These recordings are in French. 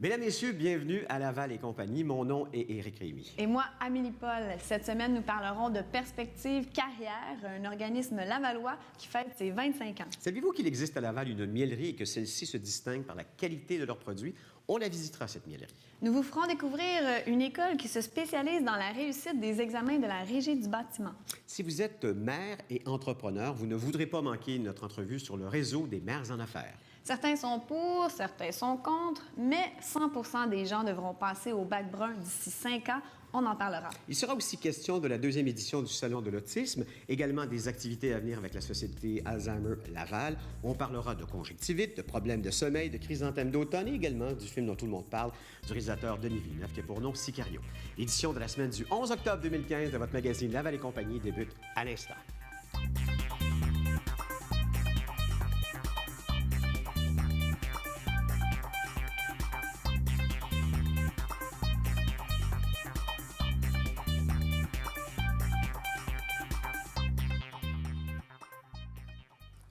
Mesdames, Messieurs, bienvenue à Laval et compagnie. Mon nom est Éric Rémy. Et moi, Amélie Paul. Cette semaine, nous parlerons de Perspective Carrière, un organisme lavallois qui fête ses 25 ans. Saviez-vous qu'il existe à Laval une miellerie et que celle-ci se distingue par la qualité de leurs produits? On la visitera, cette miellerie. Nous vous ferons découvrir une école qui se spécialise dans la réussite des examens de la Régie du bâtiment. Si vous êtes maire et entrepreneur, vous ne voudrez pas manquer notre entrevue sur le réseau des maires en affaires. Certains sont pour, certains sont contre, mais 100% des gens devront passer au bac brun d'ici 5 ans. On en parlera. Il sera aussi question de la 2e édition du Salon de l'autisme, également des activités à venir avec la Société Alzheimer Laval. On parlera de conjonctivite, de problèmes de sommeil, de chrysanthèmes d'automne et également du film dont tout le monde parle, du réalisateur Denis Villeneuve, qui a pour nom Sicario. L'édition de la semaine du 11 octobre 2015 de votre magazine Laval et compagnie débute à l'instant.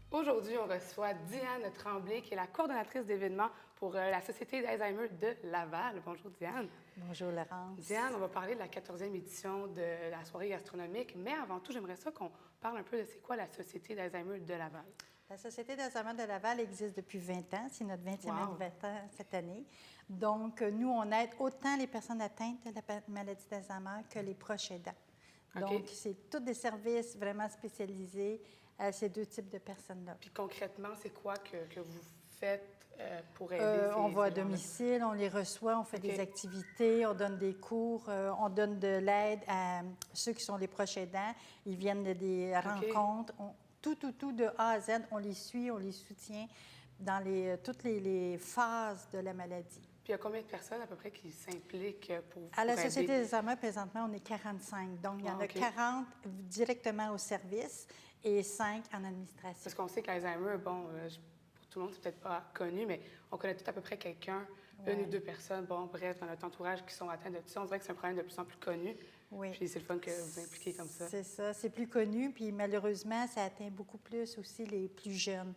Aujourd'hui, on reçoit Diane Tremblay, qui est la coordonnatrice d'événements pour la Société d'Alzheimer de Laval. Bonjour, Diane. Bonjour, Laurence. Diane, on va parler de la 14e édition de la soirée gastronomique, mais avant tout, j'aimerais ça qu'on parle un peu de c'est quoi la Société d'Alzheimer de Laval. La Société d'Alzheimer de Laval existe depuis 20 ans. C'est notre 20e anniversaire cette année. Donc, nous, on aide autant les personnes atteintes de la maladie d'Alzheimer que les proches aidants. Donc, c'est tous des services vraiment spécialisés à ces deux types de personnes-là. Puis concrètement, c'est quoi que vous faites pour aider On va à domicile, on les reçoit, on fait des activités, on donne des cours, on donne de l'aide à ceux qui sont les proches aidants. Ils viennent de des rencontres. Tout de A à Z, on les suit, on les soutient dans toutes les phases de la maladie. Puis il y a combien de personnes à peu près qui s'impliquent pour À la Société d'Alzheimer, présentement, on est 45. Donc, il y en a 40 directement au service et 5 en administration. Parce qu'on sait que l'Alzheimer, bon, pour tout le monde, c'est peut-être pas connu, mais on connaît tout à peu près quelqu'un, une ou deux personnes, bon, bref, dans notre entourage qui sont atteints de tout ça. On dirait que c'est un problème de plus en plus connu. Oui. Puis c'est le fun que vous impliquez comme ça. C'est ça, c'est plus connu. Puis malheureusement, ça atteint beaucoup plus aussi les plus jeunes.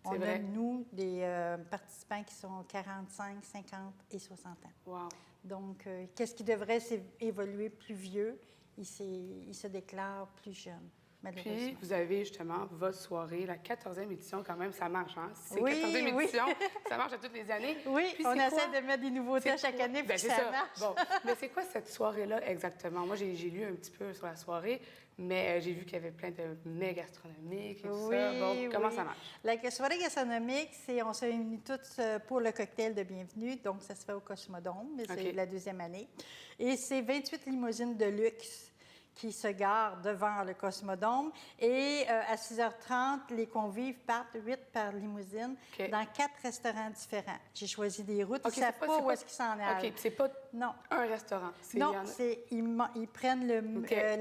On a, nous, des participants qui sont 45, 50 et 60 ans. Wow. Donc, qu'est-ce qui devrait évoluer plus vieux? Il se déclare plus jeune, malheureusement. Puis, vous avez justement votre soirée, la 14e édition, quand même, ça marche, hein? C'est 14e édition, ça marche à toutes les années. Oui, puis on essaie de mettre des nouveautés à chaque année, puis ça marche. Bon, mais c'est quoi cette soirée-là exactement? Moi, j'ai lu un petit peu sur la soirée, mais j'ai vu qu'il y avait plein de mets gastronomiques et tout ça. Bon, comment ça marche? La soirée gastronomique, on se réunit tous pour le cocktail de bienvenue. Donc, ça se fait au Cosmodome, mais c'est la 2e année. Et c'est 28 limousines de luxe qui se garent devant le Cosmodome. Et à 6h30, les convives partent 8 par limousine dans 4 restaurants différents. J'ai choisi des routes. Ils ne savent pas où est-ce qu'ils s'en allent. OK, c'est pas un restaurant. Non, ils prennent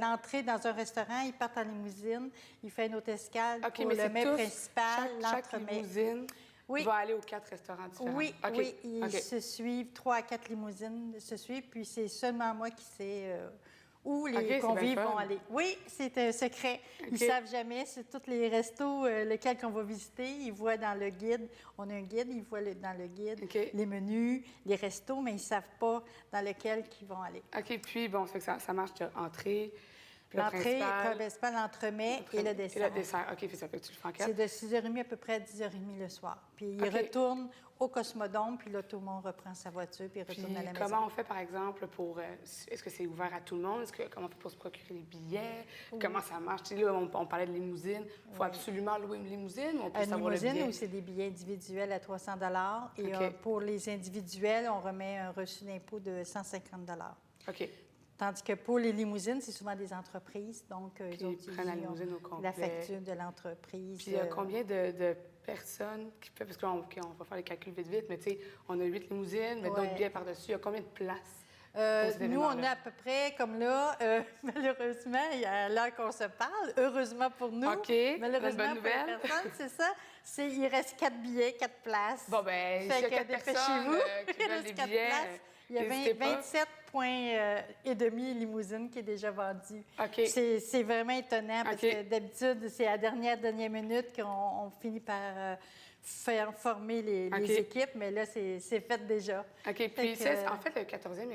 l'entrée dans un restaurant, ils partent en limousine, ils font une autre escale pour le mets principal, chaque limousine va aller aux 4 restaurants différents. Oui, ils se suivent, 3 à 4 limousines se suivent, puis c'est seulement moi qui sais où les convives vont aller. Oui, c'est un secret. Ils ne savent jamais. C'est tous les restos lesquels on va visiter. Ils voient dans le guide. On a un guide. Ils voient dans le guide les menus, les restos, mais ils ne savent pas dans lequel ils vont aller. OK. Puis, bon, ça marche entrée. L'entrée, le principal, l'entremets et le dessert. Et le dessert. OK, ça fait que tu le fais en 4. C'est de 6h30 à peu près à 10h30 le soir. Puis ils retournent au Cosmodome, puis là, tout le monde reprend sa voiture, puis il retourne à la maison. Comment on fait, par exemple, pour... est-ce que c'est ouvert à tout le monde? Comment on fait pour se procurer les billets? Comment ça marche? Là, on parlait de limousine. Il faut absolument louer une limousine ou on peut savoir le billet? Une limousine, où c'est des billets individuels à 300 $. Et pour les individuels, on remet un reçu d'impôt de 150 $. OK. Tandis que pour les limousines, c'est souvent des entreprises. Donc, ils prennent la limousine au complet. La facture de l'entreprise. Puis, il y a combien de personnes qui peuvent... Parce qu'on va faire les calculs vite, mais tu sais, on a 8 limousines, mais d'autres billets par-dessus. Il y a combien de places? Nous, on a à peu près, comme là, malheureusement, à l'heure qu'on se parle, heureusement pour nous, malheureusement pour les personnes, c'est ça, il reste 4 billets, 4 places. Bon, bien, s'il y a 4 personnes qui veulent des billets, il y a 27,5 limousines qui est déjà vendu. C'est vraiment étonnant parce que d'habitude, c'est à la dernière minute qu'on finit par former les équipes, mais là, c'est fait déjà. OK. Puis, en fait, le 14e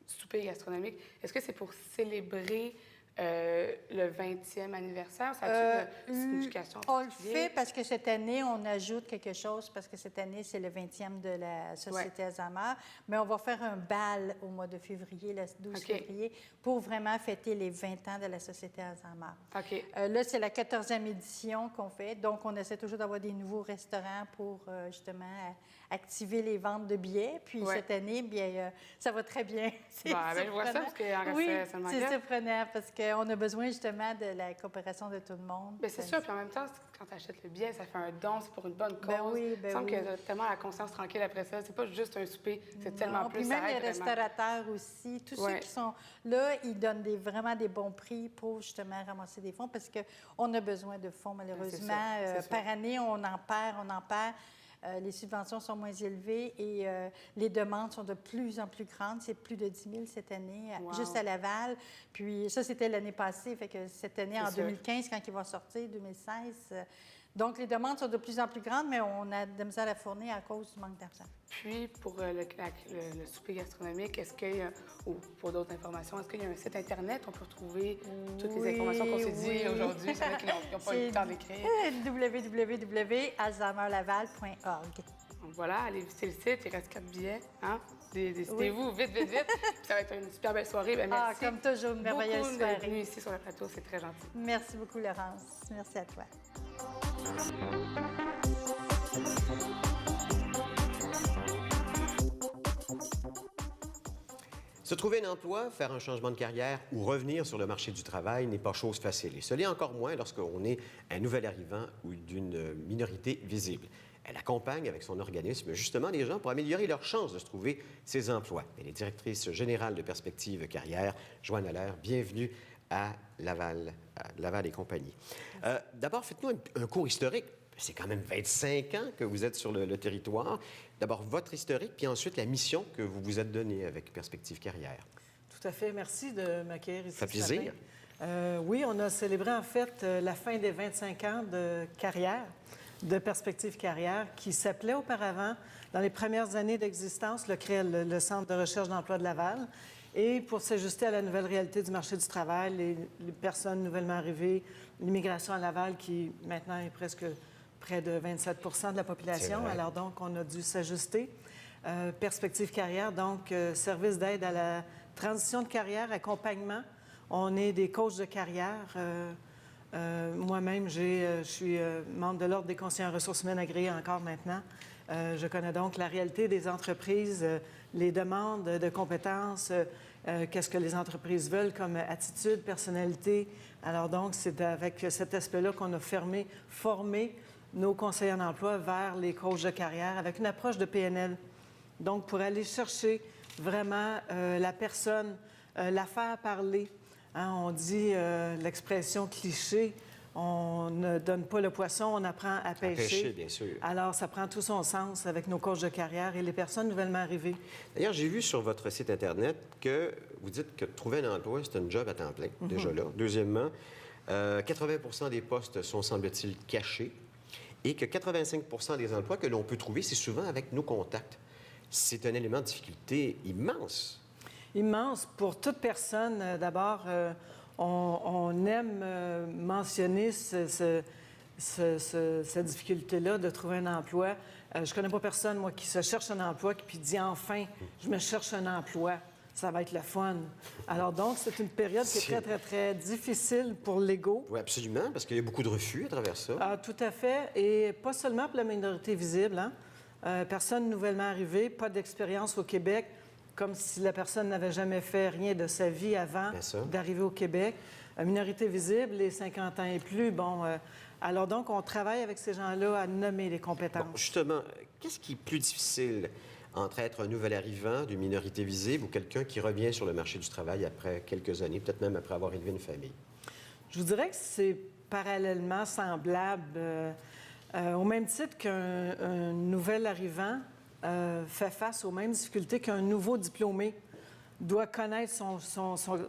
souper gastronomique, est-ce que c'est pour célébrer le 20e anniversaire? Ça a une signification on le fait parce que cette année, on ajoute quelque chose, parce que cette année, c'est le 20e de la Société Alzheimer. Mais on va faire un bal au mois de février, le 12 février, pour vraiment fêter les 20 ans de la Société Alzheimer. OK. Là, c'est la 14e édition qu'on fait. Donc, on essaie toujours d'avoir des nouveaux restaurants pour, justement, activer les ventes de billets. Puis, cette année, bien, ça va très bien. Je vois ça parce qu'il en reste seulement c'est surprenant parce qu'on a besoin, justement, de la coopération de tout le monde. Bien, c'est sûr. Puis en même temps, quand tu achètes le billet, ça fait un don, c'est pour une bonne cause. Il me semble que tu as tellement la conscience tranquille après ça. C'est pas juste un souper, c'est tellement plus. Puis même les restaurateurs aussi, tous ceux qui sont là, ils donnent vraiment des bons prix pour, justement, ramasser des fonds parce qu'on a besoin de fonds, malheureusement. Par année, on en perd. Les subventions sont moins élevées et les demandes sont de plus en plus grandes. C'est plus de 10 000 cette année, juste à Laval. Puis ça, c'était l'année passée. Fait que cette année, en 2015, quand il va sortir, 2016... donc, les demandes sont de plus en plus grandes, mais on a de la misère à fournir à cause du manque d'argent. Puis, pour le souper gastronomique, est-ce qu'il y a, ou pour d'autres informations, est-ce qu'il y a un site Internet où on peut retrouver toutes les informations qu'on s'est dit aujourd'hui? C'est vrai qu'ils n'ont pas eu le temps d'écrire. www.alzheimerlaval.org. Donc voilà, allez visiter le site, il reste 4 billets. Hein? Décidez-vous, vite. Puis ça va être une super belle soirée. Bien, merci. Comme toujours, une merveilleuse soirée. D'être venue ici sur le plateau, c'est très gentil. Merci beaucoup, Laurence. Merci à toi. Se trouver un emploi, faire un changement de carrière ou revenir sur le marché du travail n'est pas chose facile. Et ce l'est encore moins lorsqu'on est un nouvel arrivant ou d'une minorité visible. Elle accompagne avec son organisme justement les gens pour améliorer leurs chances de se trouver ces emplois. Elle est directrice générale de Perspective Carrière. Joanne Allaire, bienvenue à Laval et compagnie. D'abord, faites-nous un cours historique. C'est quand même 25 ans que vous êtes sur le territoire. D'abord, votre historique, puis ensuite la mission que vous vous êtes donnée avec Perspective Carrière. Tout à fait. Merci de m'accueillir ici. Ça fait plaisir. Oui, on a célébré en fait la fin des 25 ans de carrière, de Perspective Carrière, qui s'appelait auparavant, dans les premières années d'existence, le CREL, le Centre de recherche d'emploi de Laval. Et pour s'ajuster à la nouvelle réalité du marché du travail, les personnes nouvellement arrivées, l'immigration à Laval qui maintenant est presque près de 27 de la population. Alors donc, on a dû s'ajuster. Perspective Carrière, donc service d'aide à la transition de carrière, accompagnement. On est des coachs de carrière. Moi-même, je suis membre de l'Ordre des conseillers en ressources humaines agréés encore maintenant. Je connais donc la réalité des entreprises, les demandes de compétences, qu'est-ce que les entreprises veulent comme attitude, personnalité. Alors donc, c'est avec cet aspect-là qu'on a formé nos conseillers en emploi vers les coachs de carrière avec une approche de PNL. Donc, pour aller chercher vraiment la personne, la faire parler. Hein, on dit l'expression cliché, on ne donne pas le poisson, on apprend à pêcher. À pêcher, bien sûr. Alors, ça prend tout son sens avec nos coachs de carrière et les personnes nouvellement arrivées. D'ailleurs, j'ai vu sur votre site Internet que vous dites que trouver un emploi, c'est un job à temps plein, déjà là. Deuxièmement, 80 des postes sont, semble-t-il, cachés et que 85 des emplois que l'on peut trouver, c'est souvent avec nos contacts. C'est un élément de difficulté immense. Immense. Pour toute personne, d'abord, on aime mentionner cette difficulté-là de trouver un emploi. Je ne connais pas personne, moi, qui se cherche un emploi puis dit « enfin, je me cherche un emploi ». Ça va être le fun. Alors donc, c'est une période qui est très, très, très difficile pour l'ego. Oui, absolument, parce qu'il y a beaucoup de refus à travers ça. Ah, tout à fait. Et pas seulement pour la minorité visible. Hein? Personne nouvellement arrivée, pas d'expérience au Québec, comme si la personne n'avait jamais fait rien de sa vie avant d'arriver au Québec. Minorité visible, les 50 ans et plus, bon... alors donc, on travaille avec ces gens-là à nommer les compétences. Bon, justement, qu'est-ce qui est plus difficile entre être un nouvel arrivant d'une minorité visible ou quelqu'un qui revient sur le marché du travail après quelques années, peut-être même après avoir élevé une famille? Je vous dirais que c'est parallèlement semblable. Au même titre qu'un nouvel arrivant fait face aux mêmes difficultés qu'un nouveau diplômé. doit connaître son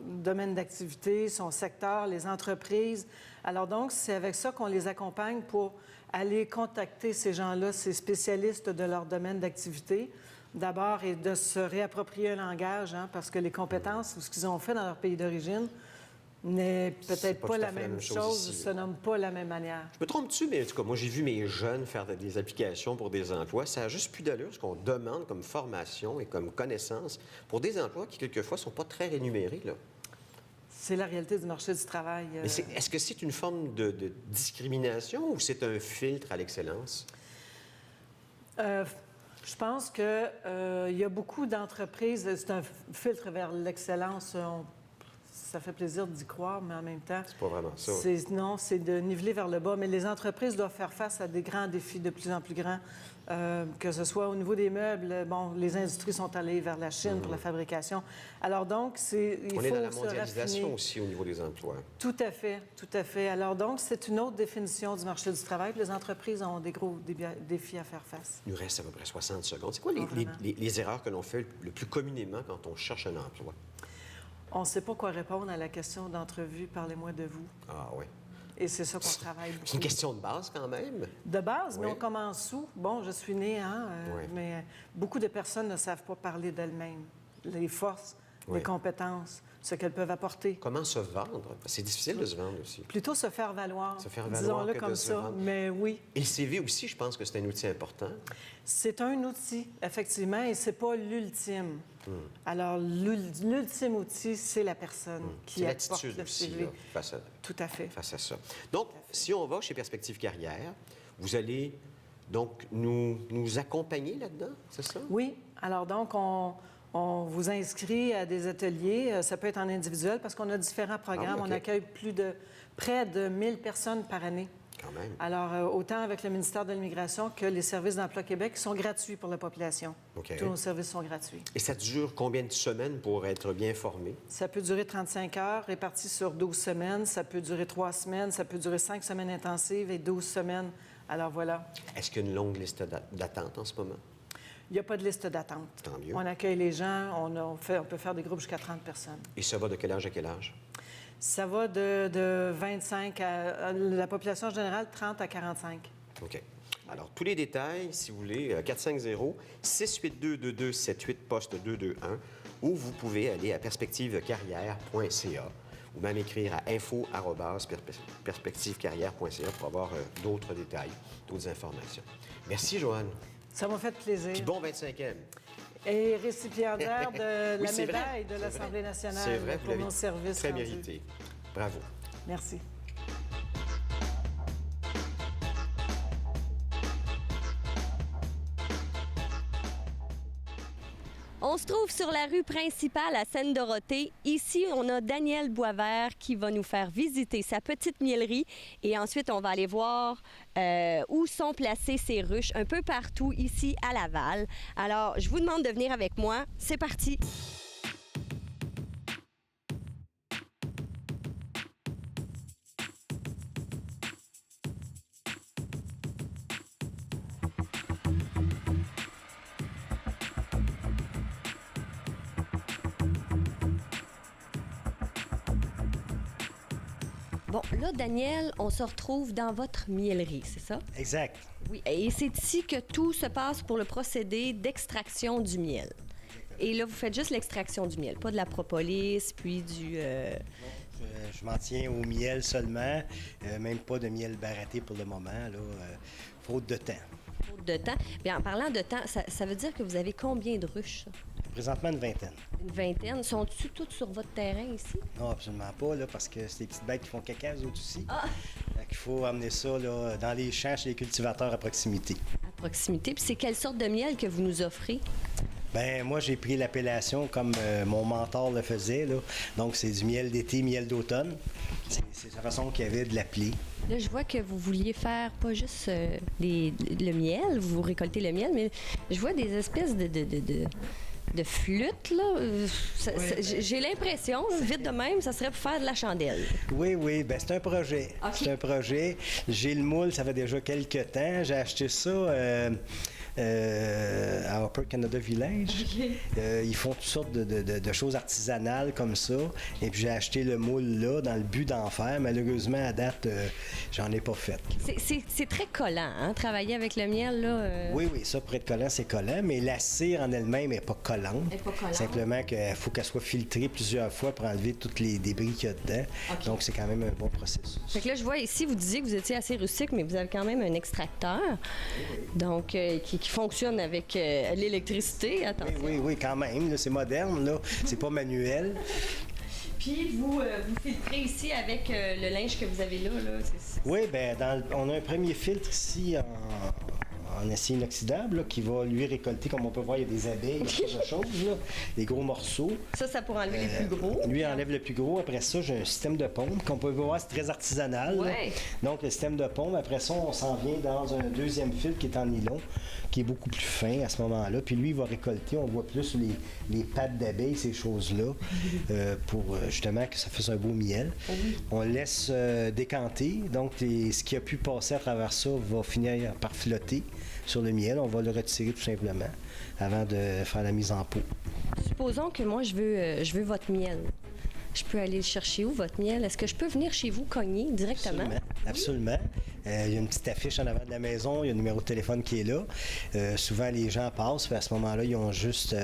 domaine d'activité, son secteur, les entreprises. Alors donc, c'est avec ça qu'on les accompagne pour aller contacter ces gens-là, ces spécialistes de leur domaine d'activité, d'abord, et de se réapproprier un langage, parce que les compétences ou ce qu'ils ont fait dans leur pays d'origine n'est peut-être pas la même chose, se nomme pas de la même manière. Je me trompe-tu, mais en tout cas, moi, j'ai vu mes jeunes faire des applications pour des emplois. Ça n'a juste plus d'allure, ce qu'on demande comme formation et comme connaissance pour des emplois qui, quelquefois, ne sont pas très rémunérés, là. C'est la réalité du marché du travail. Mais est-ce que c'est une forme de discrimination ou c'est un filtre à l'excellence? Je pense qu'il y a beaucoup d'entreprises, c'est un filtre vers l'excellence. Ça fait plaisir d'y croire, mais en même temps... C'est pas vraiment ça. Non, c'est de niveler vers le bas. Mais les entreprises doivent faire face à des grands défis de plus en plus grands, que ce soit au niveau des meubles. Bon, les industries sont allées vers la Chine pour la fabrication. Alors donc, On est dans la mondialisation aussi au niveau des emplois. Tout à fait, tout à fait. Alors donc, c'est une autre définition du marché du travail. Les entreprises ont des gros défis à faire face. Il nous reste à peu près 60 secondes. C'est quoi les erreurs que l'on fait le plus communément quand on cherche un emploi? On ne sait pas quoi répondre à la question d'entrevue. Parlez-moi de vous. Ah oui. Et c'est ça qu'on travaille beaucoup. C'est une question de base quand même. De base, oui. Mais on commence où? Bon, je suis née, oui. Mais beaucoup de personnes ne savent pas parler d'elles-mêmes. Les forces, les compétences, ce qu'elles peuvent apporter. Comment se vendre? C'est difficile de se vendre aussi. Plutôt se faire valoir. Se faire valoir disons-le que comme de se ça. vendre. Mais oui. Et le CV aussi, je pense que c'est un outil important. C'est un outil, effectivement, et c'est pas l'ultime. Alors, l'ultime outil, c'est la personne qui apporte le CV. Là, face à, tout à fait. Face à ça. Donc, si on va chez Perspective Carrière, vous allez donc nous accompagner là-dedans, c'est ça? Oui. Alors donc, on vous inscrit à des ateliers. Ça peut être en individuel parce qu'on a différents programmes. Ah, okay. On accueille près de 1000 personnes par année. Quand même. Alors, autant avec le ministère de l'Immigration que les services d'Emploi Québec qui sont gratuits pour la population. Okay. Tous nos services sont gratuits. Et ça dure combien de semaines pour être bien formé? Ça peut durer 35 heures, réparties sur 12 semaines. Ça peut durer 3 semaines. Ça peut durer 5 semaines intensives et 12 semaines. Alors, voilà. Est-ce qu'il y a une longue liste d'attente en ce moment? Il n'y a pas de liste d'attente. Tant mieux. On accueille les gens. On peut faire des groupes jusqu'à 30 personnes. Et ça va de quel âge à quel âge? Ça va de 25 à la population générale, 30 à 45. OK. Alors, tous les détails, si vous voulez, 450-682-2278, poste 221, ou vous pouvez aller à perspectivecarrière.ca ou même écrire à info@perspectivecarrière.ca pour avoir d'autres détails, d'autres informations. Merci, Joanne. Ça m'a fait plaisir. Puis bon 25e. Et récipiendaire de Oui, la c'est médaille vrai, de l'Assemblée nationale c'est vrai, pour nos services très rendus. mérité. Bravo. Merci. On se trouve sur la rue principale à Seine-Dorothée. Ici, on a Daniel Boisvert qui va nous faire visiter sa petite miellerie. Et ensuite, on va aller voir où sont placées ces ruches un peu partout ici à Laval. Alors, je vous demande de venir avec moi. C'est parti! Bon, là, Daniel, on se retrouve dans votre miellerie, c'est ça? Exact. Oui, et c'est ici que tout se passe pour le procédé d'extraction du miel. Et là, vous faites juste l'extraction du miel, pas de la propolis, puis du... Je m'en tiens au miel seulement, même pas de miel baratté pour le moment, là, faute de temps. Faute de temps. Bien, en parlant de temps, ça veut dire que vous avez combien de ruches? Ça? Présentement, une vingtaine. Une vingtaine. Sont-ils toutes sur votre terrain ici? Non, absolument pas, là, parce que c'est des petites bêtes qui font caca, eux autres aussi. Ah! Donc, il faut amener ça là, dans les champs chez les cultivateurs à proximité. À proximité. Puis c'est quelle sorte de miel que vous nous offrez? Bien, moi, j'ai pris l'appellation comme mon mentor le faisait, là. Donc, c'est du miel d'été, miel d'automne. C'est sa façon qu'il y avait de l'appeler. Là, je vois que vous vouliez faire pas juste le miel, vous récoltez le miel, mais je vois des espèces de flûtes, là. J'ai l'impression, vite de même, ça serait pour faire de la chandelle. Oui, oui, bien, c'est un projet. Okay. C'est un projet. J'ai le moule, ça fait déjà quelques temps. J'ai acheté ça à Upper Canada Village. Ils font toutes sortes de choses artisanales comme ça. Et puis j'ai acheté le moule là dans le but d'en faire. Malheureusement, à date, j'en ai pas fait. C'est très collant, hein, travailler avec le miel, là. Oui, ça, pour être collant, c'est collant, mais la cire en elle-même n'est pas collante. Elle est pas collante. Simplement qu'il faut qu'elle soit filtrée plusieurs fois pour enlever tous les débris qu'il y a dedans. Okay. Donc, c'est quand même un bon processus. Fait que là, je vois ici, vous disiez que vous étiez assez rustique, mais vous avez quand même un extracteur, donc qui fonctionne avec l'électricité. Oui, quand même. C'est moderne, là. C'est pas manuel. Puis vous filtrez ici avec le linge que vous avez là. Oui, bien, on a un premier filtre ici en acier inoxydable là, qui va lui récolter, comme on peut voir, il y a des abeilles, quelque chose, là, des gros morceaux. Ça pour enlever les plus gros. Lui enlève le plus gros. Après ça, j'ai un système de pompe qu'on peut voir, c'est très artisanal. Ouais. Donc, le système de pompe. Après ça, on s'en vient dans un deuxième filtre qui est en nylon, qui est beaucoup plus fin à ce moment-là. Puis lui, il va récolter, on voit plus les pattes d'abeilles, ces choses-là, pour justement que ça fasse un beau miel. On le laisse décanter. Donc, ce qui a pu passer à travers ça va finir par flotter sur le miel. On va le retirer tout simplement avant de faire la mise en pot. Supposons que moi, je veux votre miel. Je peux aller le chercher où, votre miel? Est-ce que je peux venir chez vous cogner directement? Absolument. Il y a une petite affiche en avant de la maison, il y a un numéro de téléphone qui est là. Souvent, les gens passent, puis à ce moment-là, ils ont juste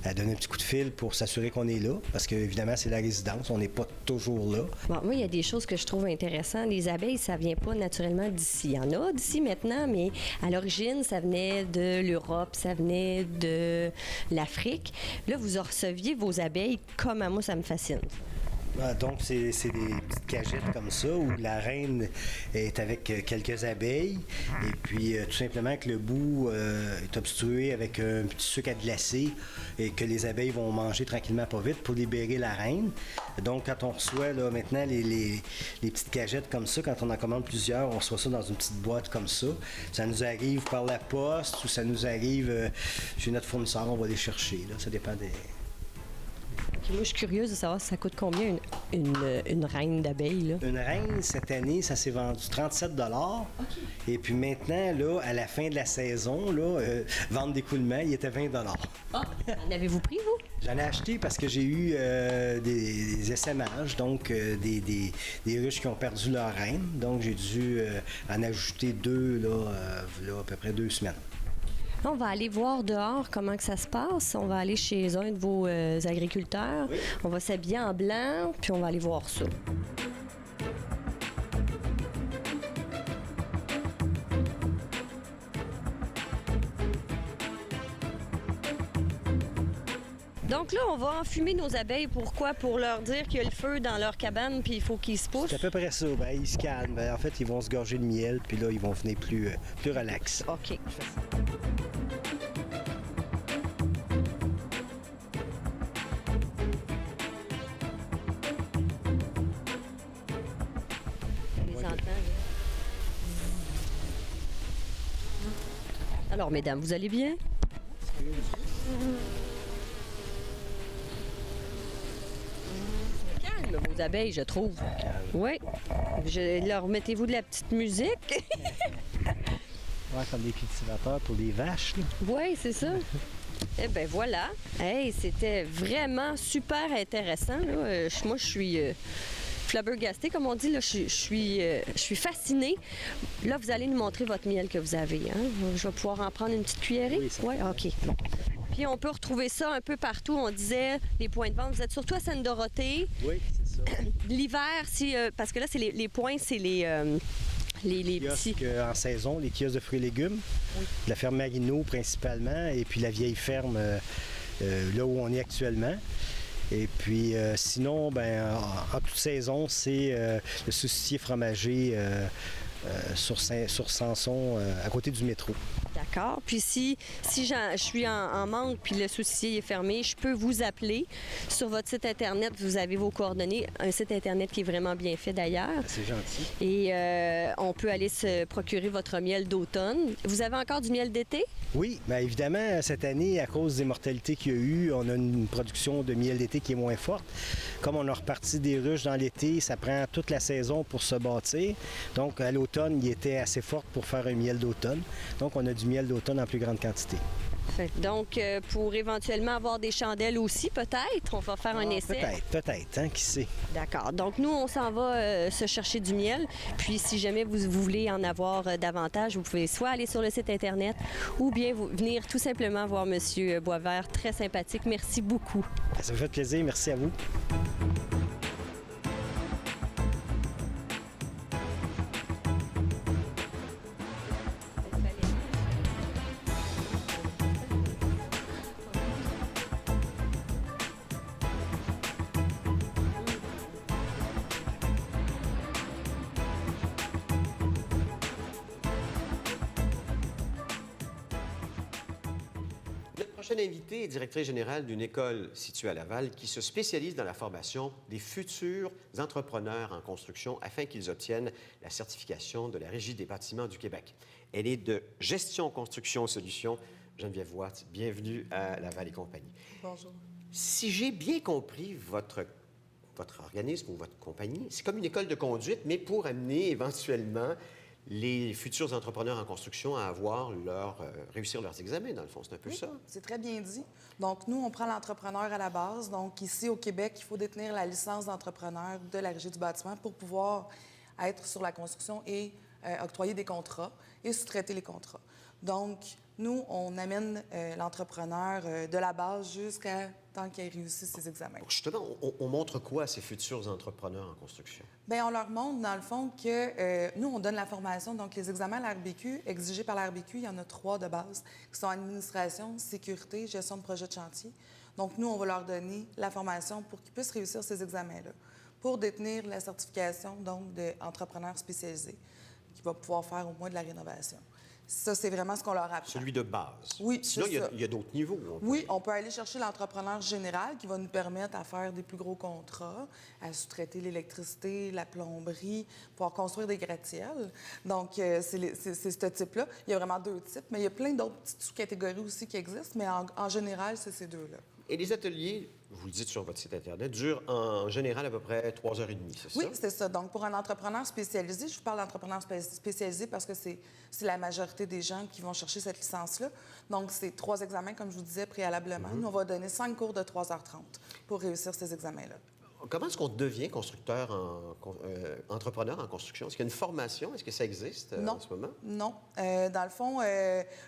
à donner un petit coup de fil pour s'assurer qu'on est là, parce qu'évidemment, c'est la résidence, on n'est pas toujours là. Bon, moi, il y a des choses que je trouve intéressantes. Les abeilles, ça vient pas naturellement d'ici. Il y en a d'ici maintenant, mais à l'origine, ça venait de l'Europe, ça venait de l'Afrique. Là, vous receviez vos abeilles comme à moi, ça me fascine. Donc, c'est des petites cagettes comme ça où la reine est avec quelques abeilles et puis tout simplement que le bout est obstrué avec un petit sucre à glacer et que les abeilles vont manger tranquillement pas vite pour libérer la reine. Donc, quand on reçoit là, maintenant les petites cagettes comme ça, quand on en commande plusieurs, on reçoit ça dans une petite boîte comme ça. Ça nous arrive par la poste ou ça nous arrive chez notre fournisseur, on va les chercher. Là. Ça dépend des... Moi, je suis curieuse de savoir ça coûte combien une reine d'abeilles. Une reine, cette année, ça s'est vendu 37 $. Okay. Et puis maintenant, là, à la fin de la saison, là, vente d'écoulement, il était 20 $. Ah, en avez-vous pris, vous? J'en ai acheté parce que j'ai eu des essaimages, donc des ruches qui ont perdu leur reine. Donc, j'ai dû en ajouter 2, là, à peu près 2 semaines. On va aller voir dehors comment que ça se passe. On va aller chez un de vos agriculteurs. Oui. On va s'habiller en blanc, puis on va aller voir ça. Donc là, on va enfumer nos abeilles. Pourquoi? Pour leur dire qu'il y a le feu dans leur cabane puis il faut qu'ils se poussent? C'est à peu près ça. Ils se calment. En fait, ils vont se gorger de miel puis là, ils vont venir plus relax. OK. Alors, mesdames, vous allez bien? Calme, vos abeilles, je trouve. Oui. Leur mettez-vous de la petite musique? Ouais, comme des cultivateurs pour des vaches. Oui, c'est ça. Eh bien, voilà. Hey, c'était vraiment super intéressant. Là. Moi, je suis... flabbergastée, comme on dit, là, je suis fascinée. Là, vous allez nous montrer votre miel que vous avez. Hein? Je vais pouvoir en prendre une petite cuillerée? Oui, OK. Bon. Puis on peut retrouver ça un peu partout. On disait les points de vente. Vous êtes surtout à Sainte-Dorothée. Oui, c'est ça. L'hiver, parce que là, c'est les points, c'est les kiosques petits... en saison, les kiosques de fruits et légumes. Oui. La ferme Marino principalement, et puis la vieille ferme là où on est actuellement. Et puis sinon, en toute saison, c'est le saucissier fromager sur Samson, à côté du métro. D'accord. Puis si je suis en manque puis le saucissier est fermé, je peux vous appeler. Sur votre site Internet, vous avez vos coordonnées. Un site Internet qui est vraiment bien fait d'ailleurs. C'est gentil. Et on peut aller se procurer votre miel d'automne. Vous avez encore du miel d'été? Oui, bien évidemment, cette année, à cause des mortalités qu'il y a eu, on a une production de miel d'été qui est moins forte. Comme on a reparti des ruches dans l'été, ça prend toute la saison pour se bâtir. Donc, à l'automne, l'automne, il était assez forte pour faire un miel d'automne. Donc, on a du miel d'automne en plus grande quantité. Donc, pour éventuellement avoir des chandelles aussi, peut-être, on va faire un essai. Peut-être, hein, qui sait. D'accord. Donc, nous, on s'en va se chercher du miel. Puis, si jamais vous voulez en avoir davantage, vous pouvez soit aller sur le site Internet ou bien venir tout simplement voir M. Boisvert. Très sympathique. Merci beaucoup. Ça me fait plaisir. Merci à vous. Notre prochaine invitée est directrice générale d'une école située à Laval qui se spécialise dans la formation des futurs entrepreneurs en construction afin qu'ils obtiennent la certification de la Régie des bâtiments du Québec. Elle est de Gestion Construction Solutions. Geneviève Watts, bienvenue à Laval et compagnie. Bonjour. Si j'ai bien compris votre organisme ou votre compagnie, c'est comme une école de conduite, mais pour amener éventuellement les futurs entrepreneurs en construction à réussir leurs examens, dans le fond. C'est un peu ça? C'est très bien dit. Donc, nous, on prend l'entrepreneur à la base. Donc, ici, au Québec, il faut détenir la licence d'entrepreneur de la Régie du bâtiment pour pouvoir être sur la construction et octroyer des contrats et sous-traiter les contrats. Donc, nous, on amène l'entrepreneur de la base jusqu'à temps qu'il ait réussi ses examens. Donc, justement, on montre quoi à ces futurs entrepreneurs en construction? Bien, on leur montre, dans le fond, que nous, on donne la formation. Donc, les examens à l'ARBQ, exigés par l'ARBQ, il y en a 3 de base, qui sont administration, sécurité, gestion de projet de chantier. Donc, nous, on va leur donner la formation pour qu'ils puissent réussir ces examens-là, pour détenir la certification, donc, d'entrepreneur spécialisé, qui va pouvoir faire au moins de la rénovation. Ça, c'est vraiment ce qu'on leur apprend. Celui de base. Oui, sinon, c'est ça. Il y a d'autres niveaux. Oui, on peut aller chercher l'entrepreneur général qui va nous permettre à faire des plus gros contrats, à sous-traiter l'électricité, la plomberie, pouvoir construire des gratte-ciels. Donc, c'est ce type-là. Il y a vraiment 2 types, mais il y a plein d'autres petites sous-catégories aussi qui existent, mais en général, c'est ces 2-là. Et les ateliers, vous le dites sur votre site Internet, durent en général à peu près 3h30, c'est ça? Oui, c'est ça. Donc, pour un entrepreneur spécialisé, je vous parle d'entrepreneur spécialisé parce que c'est la majorité des gens qui vont chercher cette licence-là. Donc, c'est 3 examens, comme je vous disais, préalablement. Nous, on va donner 5 cours de 3h30 pour réussir ces examens-là. Comment est-ce qu'on devient entrepreneur en construction? Est-ce qu'il y a une formation? Est-ce que ça existe en ce moment? Non. Dans le fond,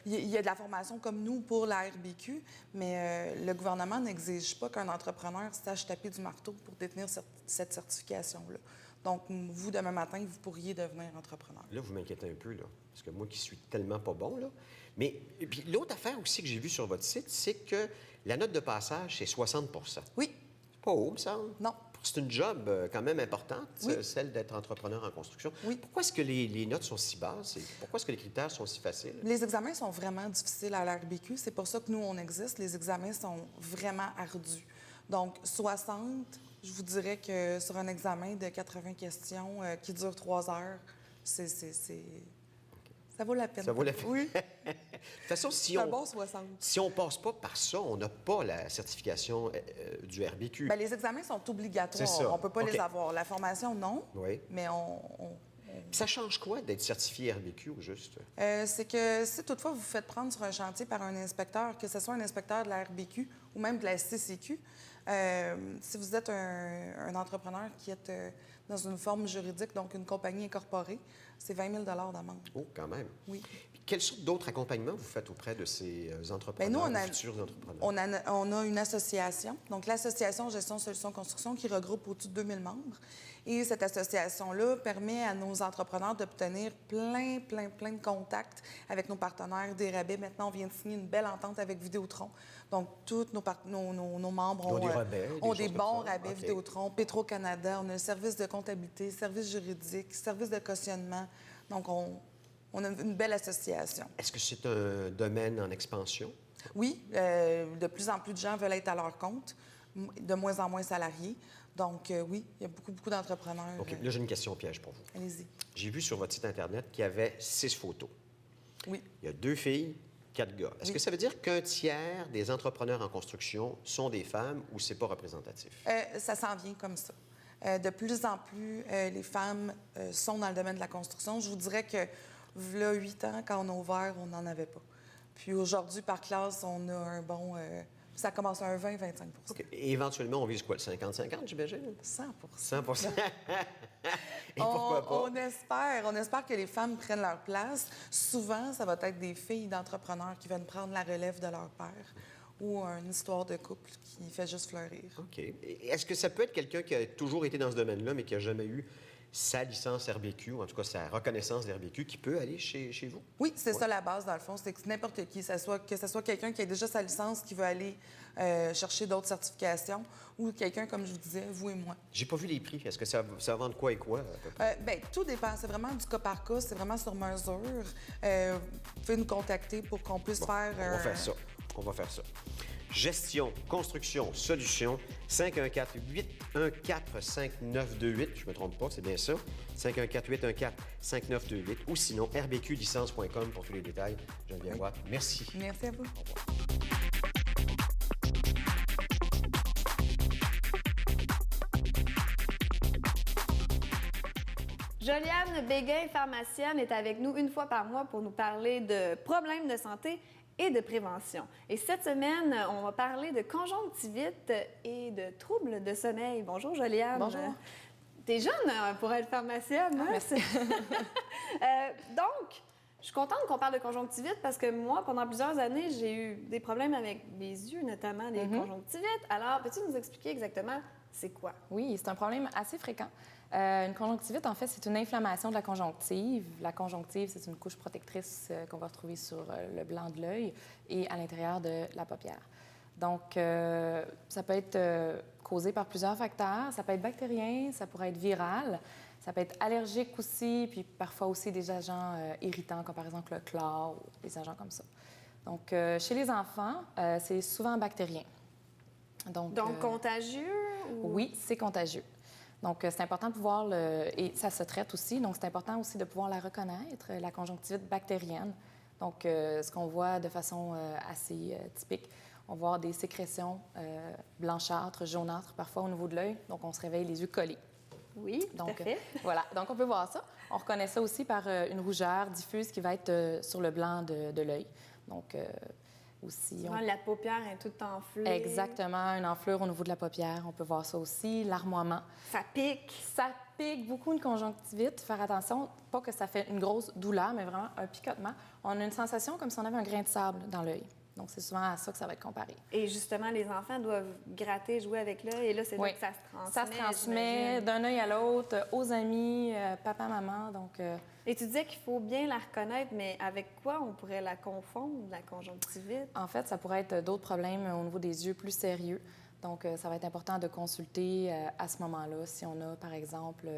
il y a de la formation comme nous pour la RBQ, mais le gouvernement n'exige pas qu'un entrepreneur sache taper du marteau pour détenir cette certification-là. Donc, vous, demain matin, vous pourriez devenir entrepreneur. Là, vous m'inquiétez un peu, là, parce que moi qui suis tellement pas bon, là. Mais puis, l'autre affaire aussi que j'ai vue sur votre site, c'est que la note de passage, c'est 60 %. Oui. C'est pas haut, me semble. Non. C'est une job quand même importante, Oui. celle d'être entrepreneur en construction. Oui. Pourquoi est-ce que les notes sont si basses? Pourquoi est-ce que les critères sont si faciles? Les examens sont vraiment difficiles à l'RBQ. C'est pour ça que nous, on existe. Les examens sont vraiment ardus. Donc, 60, je vous dirais que sur un examen de 80 questions qui dure 3 heures, ça vaut la peine. Ça vaut la peine. Oui. De toute façon, si C'est un bon 60. on ne passe pas par ça, on n'a pas la certification du RBQ. Bien, les examens sont obligatoires. C'est ça. On ne peut pas OK. les avoir. La formation, non. Oui. Mais Ça change quoi d'être certifié RBQ, au juste? c'est que si toutefois vous vous faites prendre sur un chantier par un inspecteur, que ce soit un inspecteur de la RBQ ou même de la CCQ, si vous êtes un entrepreneur qui est dans une forme juridique, donc une compagnie incorporée, c'est 20 000 d'amende. Oh, quand même. Oui. Puis, quelles sortes d'autres accompagnements vous faites auprès de ces entrepreneurs, Bien, nous, futurs entrepreneurs? on a une association, donc l'Association Gestion Solutions Construction, qui regroupe au-dessus de 2000 membres. Et cette association-là permet à nos entrepreneurs d'obtenir plein de contacts avec nos partenaires, des rabais. Maintenant, on vient de signer une belle entente avec Vidéotron. Donc, tous nos membres ont des bons rabais. Okay. Vidéotron, Petro-Canada, on a le service de comptabilité, service juridique, service de cautionnement. Donc, on a une belle association. Est-ce que c'est un domaine en expansion? Oui, de plus en plus de gens veulent être à leur compte, de moins en moins salariés. Donc, oui, il y a beaucoup d'entrepreneurs. OK. Là, j'ai une question piège pour vous. Allez-y. J'ai vu sur votre site Internet qu'il y avait 6 photos. Oui. Il y a 2 filles, 4 gars. Est-ce que ça veut dire qu'un tiers des entrepreneurs en construction sont des femmes ou c'est pas représentatif? Ça s'en vient comme ça. De plus en plus, les femmes sont dans le domaine de la construction. Je vous dirais que, là, 8 ans, quand on a ouvert, on n'en avait pas. Puis aujourd'hui, par classe, on a un bon... ça commence à un 20-25 OK. Et éventuellement, on vise quoi, le 50-50, j'imagine? 100 100 Et pourquoi pas? On espère que les femmes prennent leur place. Souvent, ça va être des filles d'entrepreneurs qui viennent prendre la relève de leur père ou une histoire de couple qui fait juste fleurir. OK. Et est-ce que ça peut être quelqu'un qui a toujours été dans ce domaine-là, mais qui n'a jamais eu sa licence RBQ, ou en tout cas sa reconnaissance d'RBQ, qui peut aller chez vous? Oui, c'est ça la base, dans le fond. C'est que n'importe qui, que ce soit quelqu'un qui a déjà sa licence, qui veut aller chercher d'autres certifications, ou quelqu'un, comme je vous disais, vous et moi. J'ai pas vu les prix. Est-ce que ça va vendre quoi et quoi, à peu près? Bien, tout dépend. C'est vraiment du cas par cas. C'est vraiment sur mesure. Vous pouvez nous contacter pour qu'on puisse faire... On va faire ça. On va faire ça. Gestion, construction, solution, 514-814-5928. Je me trompe pas, c'est bien ça. 514-814-5928. Ou sinon, rbqlicence.com pour tous les détails. Geneviève Watt, merci. Merci à vous. Au revoir. Joliane Béguin, pharmacienne, est avec nous une fois par mois pour nous parler de problèmes de santé et de prévention. Et cette semaine, on va parler de conjonctivite et de troubles de sommeil. Bonjour, Joliane. Bonjour. T'es jeune pour être pharmacienne, hein? Merci. Donc, je suis contente qu'on parle de conjonctivite parce que moi, pendant plusieurs années, j'ai eu des problèmes avec mes yeux, notamment des conjonctivites. Alors, peux-tu nous expliquer exactement c'est quoi? Oui, c'est un problème assez fréquent. Une conjonctivite, en fait, c'est une inflammation de la conjonctive. La conjonctive, c'est une couche protectrice qu'on va retrouver sur le blanc de l'œil et à l'intérieur de la paupière. Donc, ça peut être causé par plusieurs facteurs. Ça peut être bactérien, ça pourrait être viral, ça peut être allergique aussi, puis parfois aussi des agents irritants, comme par exemple le chlore ou des agents comme ça. Donc, chez les enfants, c'est souvent bactérien. Donc contagieux? Ou... Oui, c'est contagieux. Donc, c'est important de pouvoir et ça se traite aussi, donc c'est important aussi de pouvoir la reconnaître, la conjonctivite bactérienne. Donc, ce qu'on voit de façon assez typique, on va voir des sécrétions blanchâtres, jaunâtres, parfois au niveau de l'œil. Donc, on se réveille les yeux collés. Oui, tout à fait. Voilà, donc on peut voir ça. On reconnaît ça aussi par une rougeur diffuse qui va être sur le blanc de l'œil. Donc, aussi, la paupière est toute enflée. Exactement, une enflure au niveau de la paupière. On peut voir ça aussi, larmoiement. Ça pique. Ça pique beaucoup une conjonctivite. Faire attention, pas que ça fait une grosse douleur, mais vraiment un picotement. On a une sensation comme si on avait un grain de sable dans l'œil. Donc, c'est souvent à ça que ça va être comparé. Et justement, les enfants doivent gratter, jouer avec l'œil. Et là, c'est là que ça se transmet. Ça se transmet d'un œil à l'autre, aux amis, papa, maman. Donc, Et tu disais qu'il faut bien la reconnaître, mais avec quoi on pourrait la confondre, la conjonctivite? En fait, ça pourrait être d'autres problèmes au niveau des yeux plus sérieux. Donc, ça va être important de consulter à ce moment-là si on a, par exemple,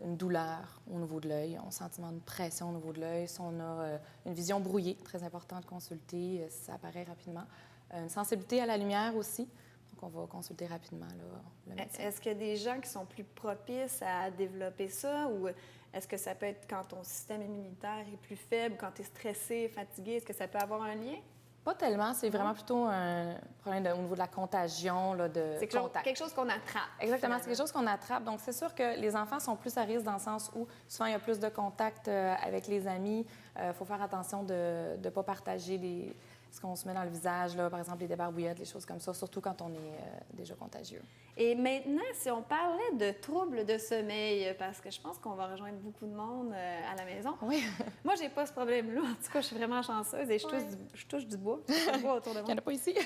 une douleur au niveau de l'œil, un sentiment de pression au niveau de l'œil, si on a une vision brouillée, très important de consulter si ça apparaît rapidement. Une sensibilité à la lumière aussi. Donc, on va consulter rapidement là, le médecin. Est-ce qu'il y a des gens qui sont plus propices à développer ça ou est-ce que ça peut être quand ton système immunitaire est plus faible, quand tu es stressé, fatigué? Est-ce que ça peut avoir un lien? Pas tellement. C'est vraiment plutôt un problème au niveau de la contagion, là, de contact. Quelque chose qu'on attrape. Exactement, c'est quelque chose qu'on attrape. Donc, c'est sûr que les enfants sont plus à risque dans le sens où souvent, il y a plus de contact avec les amis. Il faut faire attention de ne pas partager ce qu'on se met dans le visage, là, par exemple les débarbouillettes, les choses comme ça, surtout quand on est déjà contagieux. Et maintenant, si on parlait de troubles de sommeil, parce que je pense qu'on va rejoindre beaucoup de monde à la maison. Oui. Moi, j'ai pas ce problème-là. En tout cas, je suis vraiment chanceuse et je touche du bois. Du bois autour de moi. Il n'y en a pas ici.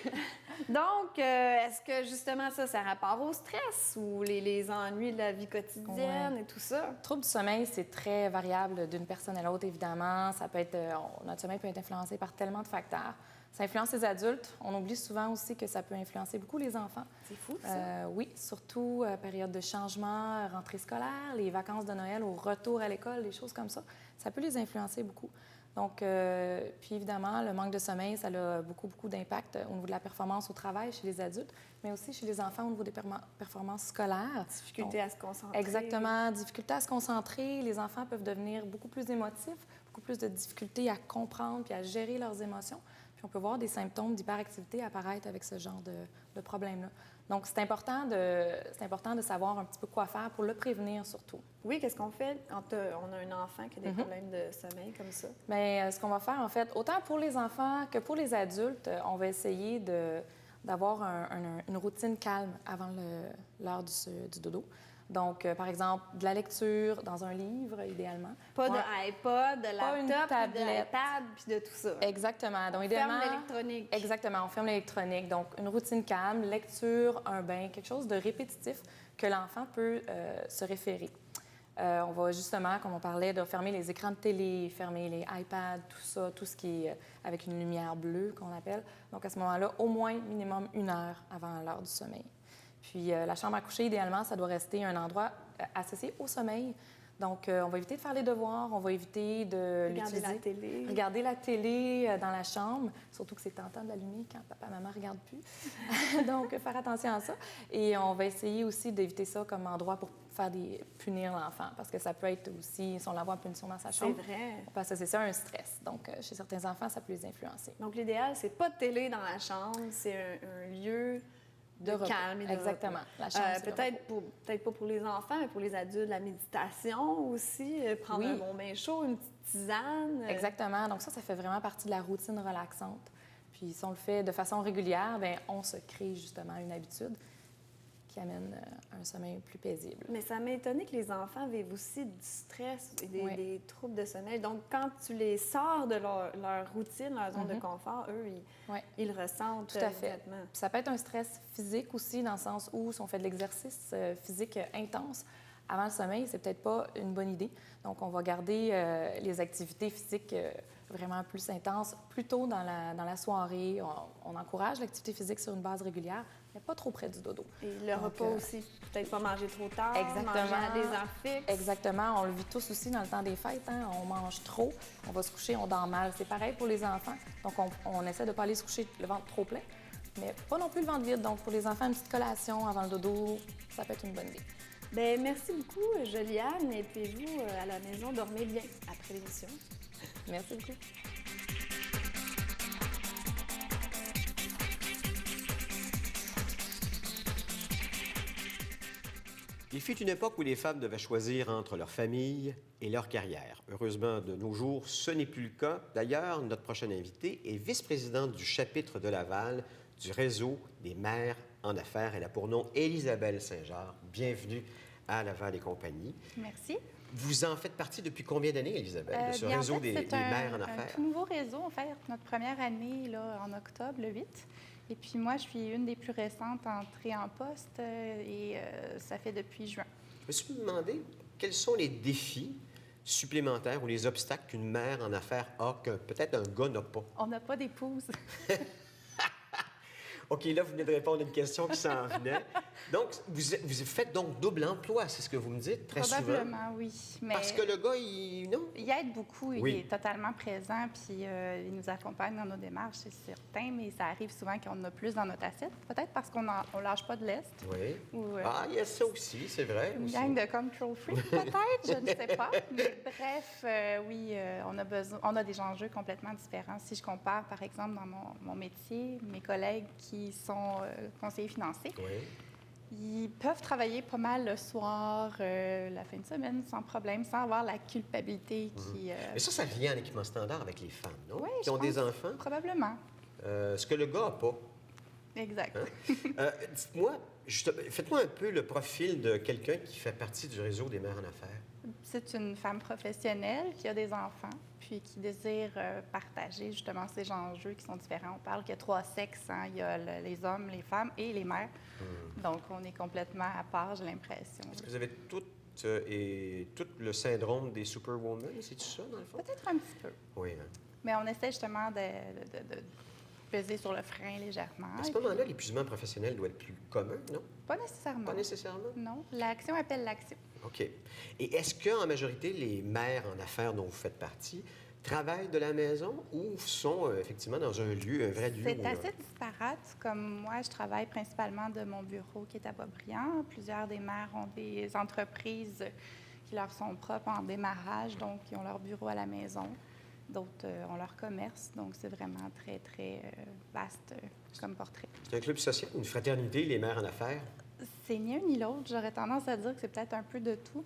Donc, est-ce que justement ça a rapport au stress ou les ennuis de la vie quotidienne et tout ça? Le trouble du sommeil, c'est très variable d'une personne à l'autre, évidemment. Ça peut être, notre sommeil peut être influencé par tellement de facteurs. Ça influence les adultes. On oublie souvent aussi que ça peut influencer beaucoup les enfants. C'est fou, ça. Oui, surtout période de changement, rentrée scolaire, les vacances de Noël, au retour à l'école, des choses comme ça. Ça peut les influencer beaucoup. Donc, puis évidemment, le manque de sommeil, ça a beaucoup d'impact au niveau de la performance au travail chez les adultes, mais aussi chez les enfants au niveau des performances scolaires. Difficulté à se concentrer. Exactement, difficulté à se concentrer. Les enfants peuvent devenir beaucoup plus émotifs, beaucoup plus de difficulté à comprendre puis à gérer leurs émotions. Puis Puis on peut voir des symptômes d'hyperactivité apparaître avec ce genre de problème-là. Donc, c'est important de savoir un petit peu quoi faire pour le prévenir surtout. Oui, qu'est-ce qu'on fait quand on a un enfant qui a des problèmes de sommeil comme ça? Bien, ce qu'on va faire, en fait, autant pour les enfants que pour les adultes, on va essayer d'avoir une routine calme avant l'heure du dodo. Donc, par exemple, de la lecture dans un livre, idéalement. Pas d'iPod, de Pas une laptop, tablette. d'iPad, puis de tout ça. Exactement. Donc, On idéalement, ferme l'électronique. Exactement, on ferme l'électronique. Donc, une routine calme, lecture, un bain, quelque chose de répétitif que l'enfant peut se référer. On va justement, comme on parlait, de fermer les écrans de télé, fermer les iPads, tout ça, tout ce qui est avec une lumière bleue qu'on appelle. Donc, à ce moment-là, au moins minimum 1 heure avant l'heure du sommeil. Puis, la chambre à coucher, idéalement, ça doit rester un endroit associé au sommeil. Donc, on va éviter de faire les devoirs, on va éviter de Regarder la l'utiliser. télé. Regarder la télé dans la chambre, surtout que c'est tentant de l'allumer quand papa et maman ne regardent plus. Donc, faire attention à ça. Et on va essayer aussi d'éviter ça comme endroit pour punir l'enfant, parce que ça peut être aussi, si on l'envoie en punition dans sa chambre, C'est vrai. on peut associer ça à un stress. Donc, chez certains enfants, ça peut les influencer. Donc, l'idéal, c'est pas de télé dans la chambre, c'est un lieu de repos. calme et de Exactement. repos. La chambre, c'est le Peut-être pas pour les enfants, mais pour les adultes, la méditation aussi, prendre Oui. un bon bain chaud, une petite tisane. Exactement. Donc ça fait vraiment partie de la routine relaxante. Puis si on le fait de façon régulière, bien, on se crée justement une habitude qui amène un sommeil plus paisible. Mais ça m'a étonné que les enfants vivent aussi du stress et Oui. des troubles de sommeil. Donc, quand tu les sors de leur routine, leur zone de confort, eux, ils le ressentent Tout à fait. immédiatement. Puis ça peut être un stress physique aussi, dans le sens où si on fait de l'exercice physique intense avant le sommeil, c'est peut-être pas une bonne idée. Donc, on va garder les activités physiques vraiment plus intenses plus tôt dans la soirée. On encourage l'activité physique sur une base régulière, mais pas trop près du dodo. Et le repas aussi, peut-être pas manger trop tard, Exactement. manger à des heures fixes. Exactement. On le vit tous aussi dans le temps des fêtes. Hein? On mange trop, on va se coucher, on dort mal. C'est pareil pour les enfants. Donc, on essaie de ne pas aller se coucher le ventre trop plein, mais pas non plus le ventre vide. Donc, pour les enfants, une petite collation avant le dodo, ça peut être une bonne idée. Bien, merci beaucoup, Joliane. Et puis vous, à la maison, dormez bien après l'émission. Merci beaucoup. Il fut une époque où les femmes devaient choisir entre leur famille et leur carrière. Heureusement, de nos jours, ce n'est plus le cas. D'ailleurs, notre prochaine invitée est vice-présidente du chapitre de Laval du réseau des mères en affaires. Elle a pour nom Élisabelle Saint-Georges. Bienvenue à Laval et compagnie. Merci. Vous en faites partie depuis combien d'années, Élisabelle, de ce réseau des mères en affaires? C'est un tout nouveau réseau, en fait. Notre première année, là, en octobre, le 8. Et puis moi, je suis une des plus récentes entrées en poste et ça fait depuis juin. Peux-tu me demander quels sont les défis supplémentaires ou les obstacles qu'une mère en affaires a que peut-être un gars n'a pas? On n'a pas d'épouse. OK, là, vous venez de répondre à une question qui s'en venait. Donc, vous faites donc double emploi, c'est ce que vous me dites très souvent? Probablement, oui. Mais Parce que le gars, non? il aide beaucoup, Oui. il est totalement présent, puis il nous accompagne dans nos démarches, c'est certain, mais ça arrive souvent qu'on en a plus dans notre assiette, peut-être parce qu'on ne lâche pas de l'Est. Oui. Ou, Ah, il y a ça aussi, c'est vrai. une aussi. gang de control freaks, peut-être, je ne sais pas. Mais bref, oui, on a des enjeux complètement différents. Si je compare, par exemple, dans mon métier, mes collègues qui sont conseillers financiers, Oui. ils peuvent travailler pas mal le soir, la fin de semaine, sans problème, sans avoir la culpabilité qui... Mais ça vient en équipement standard avec les femmes, non? Oui, qui ont je des pense. enfants. Probablement. Ce que le gars n'a pas. Exact. Hein? Dites-moi, faites-moi un peu le profil de quelqu'un qui fait partie du réseau des mères en affaires. C'est une femme professionnelle qui a des enfants, puis qui désire partager justement ces enjeux qui sont différents. On parle qu'il y a 3 sexes, hein? Il y a les hommes, les femmes et les mères. Donc, on est complètement à part, j'ai l'impression. Est-ce que vous avez tout le syndrome des superwomen? C'est-tu ça, dans le fond? Peut-être un petit peu. Oui. Hein? Mais on essaie justement de peser sur le frein légèrement. À ce moment-là, l'épuisement professionnel doit être plus commun, non? Pas nécessairement. Pas nécessairement? Non. L'action appelle l'action. OK. Et est-ce qu'en majorité, les mères en affaires dont vous faites partie travaillent de la maison ou sont effectivement dans un lieu, un vrai lieu? C'est assez disparate. Comme moi, je travaille principalement de mon bureau qui est à Boisbriand. Plusieurs des mères ont des entreprises qui leur sont propres en démarrage, donc ils ont leur bureau à la maison. D'autres ont leur commerce. Donc, c'est vraiment très, très vaste comme portrait. C'est un club social, une fraternité, les mères en affaires? C'est ni un ni l'autre. J'aurais tendance à dire que c'est peut-être un peu de tout.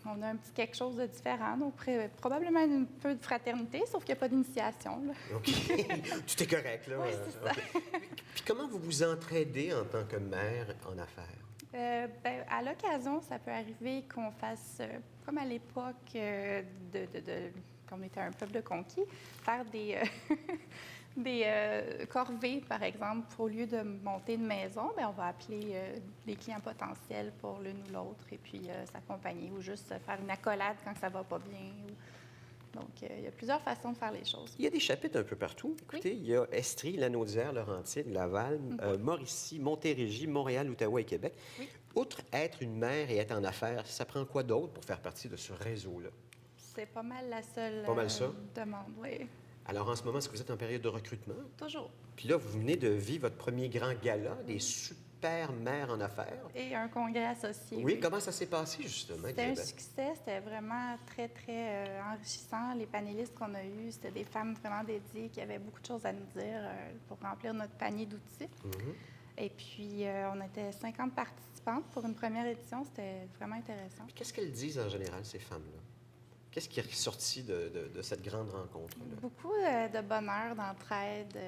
On a un petit quelque chose de différent, donc probablement un peu de fraternité, sauf qu'il n'y a pas d'initiation. OK. Tout est correct, là. Oui, c'est ça. Puis comment vous vous entraidez en tant que mère en affaires? À l'occasion, ça peut arriver qu'on fasse, comme à l'époque, quand on était un peuple de conquis, faire des corvées, par exemple. Au lieu de monter une maison, bien, on va appeler des clients potentiels pour l'une ou l'autre et puis s'accompagner ou juste faire une accolade quand ça va pas bien. Donc, il y a plusieurs façons de faire les choses. Il y a des chapitres un peu partout. Écoutez, il y a Estrie, Lanaudière, Laurentide, Laval, Mauricie, Montérégie, Montréal, Ottawa et Québec. Oui. Outre être une mère et être en affaires, ça prend quoi d'autre pour faire partie de ce réseau-là? C'est pas mal la seule demande, oui. Alors, en ce moment, est-ce que vous êtes en période de recrutement? Toujours. Puis là, vous venez de vivre votre premier grand gala, des super mères en affaires. Et un congrès associé. Oui, comment ça s'est passé, justement, C'était un Isabelle? succès. C'était vraiment très, très enrichissant. Les panélistes qu'on a eus, c'était des femmes vraiment dédiées qui avaient beaucoup de choses à nous dire pour remplir notre panier d'outils. Et puis, on était 50 participantes pour une première édition. C'était vraiment intéressant. Puis qu'est-ce qu'elles disent en général, ces femmes-là? Qu'est-ce qui est ressorti de cette grande rencontre-là? Beaucoup de bonheur, d'entraide.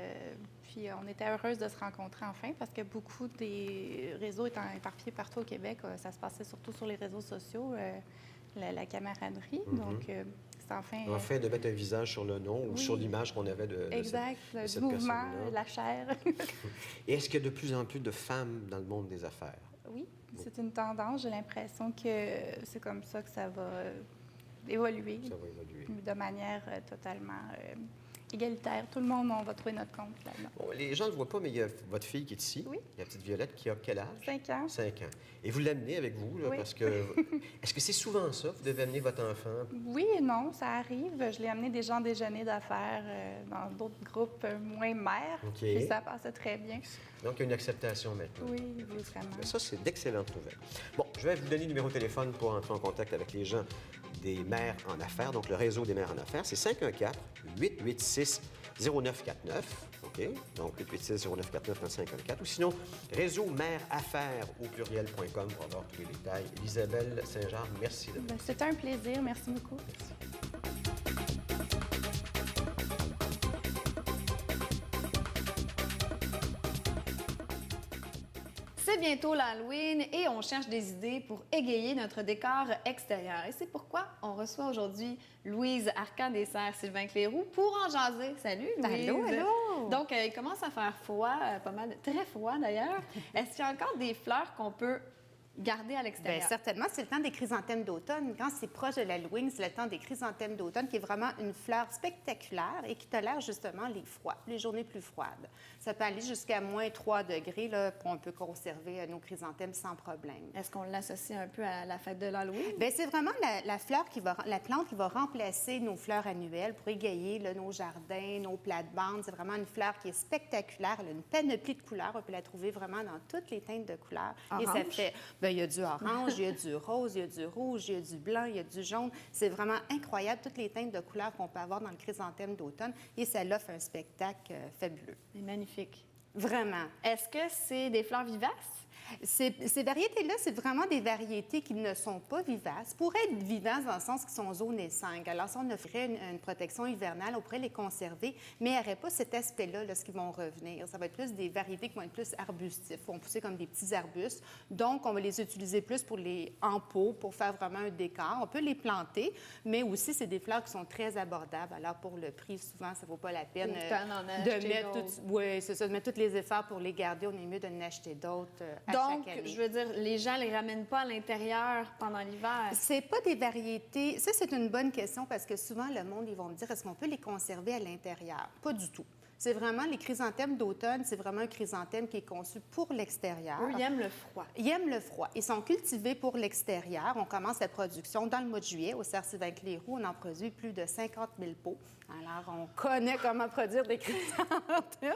Puis on était heureuse de se rencontrer enfin parce que beaucoup des réseaux étant éparpillés partout au Québec, ça se passait surtout sur les réseaux sociaux, la camaraderie. Donc, c'est enfin... Enfin, de mettre un visage sur le nom ou sur l'image qu'on avait de exact, de cette le mouvement, personne-là. la chair. Et est-ce qu'il y a de plus en plus de femmes dans le monde des affaires? Oui, c'est une tendance. J'ai l'impression que c'est comme ça que ça va évoluer. Ça va évoluer. De manière totalement égalitaire. Tout le monde, on va trouver notre compte là-dedans. Bon, les gens ne le voient pas, mais il y a votre fille qui est ici. Oui. La petite Violette qui a quel âge? 5 ans. 5 ans. Et vous l'amenez avec vous, là, Oui. parce que... Est-ce que c'est souvent ça? Vous devez amener votre enfant? Oui et non, ça arrive. Je l'ai amené des gens déjeuner d'affaires dans d'autres groupes moins mères. OK. Puis ça passait très bien. Donc, il y a une acceptation maintenant. Oui, oui, vraiment. Ça, c'est d'excellentes nouvelles. Bon, je vais vous donner le numéro de téléphone pour entrer en contact avec les gens des mères en affaires, donc le réseau des mères en affaires. C'est 514-886-0949. OK? Donc, 886-0949 dans 514. Ou sinon, réseau mères affaires au pluriel.com pour avoir tous les détails. Isabelle Saint-Jean, merci de venir. C'était un plaisir. Merci beaucoup. C'est bientôt l'Halloween et on cherche des idées pour égayer notre décor extérieur. Et c'est pourquoi on reçoit aujourd'hui Louise Arcand-Dessert-Sylvain Cléroux pour en jaser. Salut, Louise! Allô, allô! Donc, il commence à faire froid, pas mal, très froid d'ailleurs. Est-ce qu'il y a encore des fleurs qu'on peut garder à l'extérieur? Bien, certainement, c'est le temps des chrysanthèmes d'automne. Quand c'est proche de l'Halloween, c'est le temps des chrysanthèmes d'automne, qui est vraiment une fleur spectaculaire et qui tolère justement les froids, les journées plus froides. Ça peut aller jusqu'à moins 3 degrés, là, on peut conserver nos chrysanthèmes sans problème. Est-ce qu'on l'associe un peu à la fête de l'Halloween? Bien, c'est vraiment la plante qui va remplacer nos fleurs annuelles pour égayer là, nos jardins, nos plates-bandes. C'est vraiment une fleur qui est spectaculaire. Elle a une panoplie de couleurs. On peut la trouver vraiment dans toutes les teintes de couleurs. Orange? Et ça fait... Bien, il y a du orange, il y a du rose, il y a du rouge, il y a du blanc, il y a du jaune. C'est vraiment incroyable, toutes les teintes de couleurs qu'on peut avoir dans le chrysanthème d'automne. Et ça offre un spectacle fabuleux. C'est magnifique. Vraiment. Est-ce que c'est des fleurs vivaces? Ces variétés-là, c'est vraiment des variétés qui ne sont pas vivaces. Pourraient être vivaces dans le sens qu'ils sont zone S5. Alors, si on offrait une protection hivernale, on pourrait les conserver, mais il n'y aurait pas cet aspect-là lorsqu'ils vont revenir. Ça va être plus des variétés qui vont être plus arbustifs, vont pousser comme des petits arbustes. Donc, on va les utiliser plus en pot pour faire vraiment un décor. On peut les planter, mais aussi, c'est des fleurs qui sont très abordables. Alors, pour le prix, souvent, ça ne vaut pas la peine de mettre tous les efforts pour les garder. On est mieux de n'acheter d'autres Donc, je veux dire, les gens ne les ramènent pas à l'intérieur pendant l'hiver. C'est pas des variétés. Ça, c'est une bonne question parce que souvent, le monde, ils vont me dire, est-ce qu'on peut les conserver à l'intérieur? Pas du tout. C'est vraiment les chrysanthèmes d'automne, c'est vraiment un chrysanthème qui est conçu pour l'extérieur. Eux, ils aiment le froid. Ils aiment le froid. Ils sont cultivés pour l'extérieur. On commence la production dans le mois de juillet. Au Cerf-Sylvain-Cléroux, on en produit plus de 50 000 pots. Alors, on connaît comment produire des chrysanthèmes.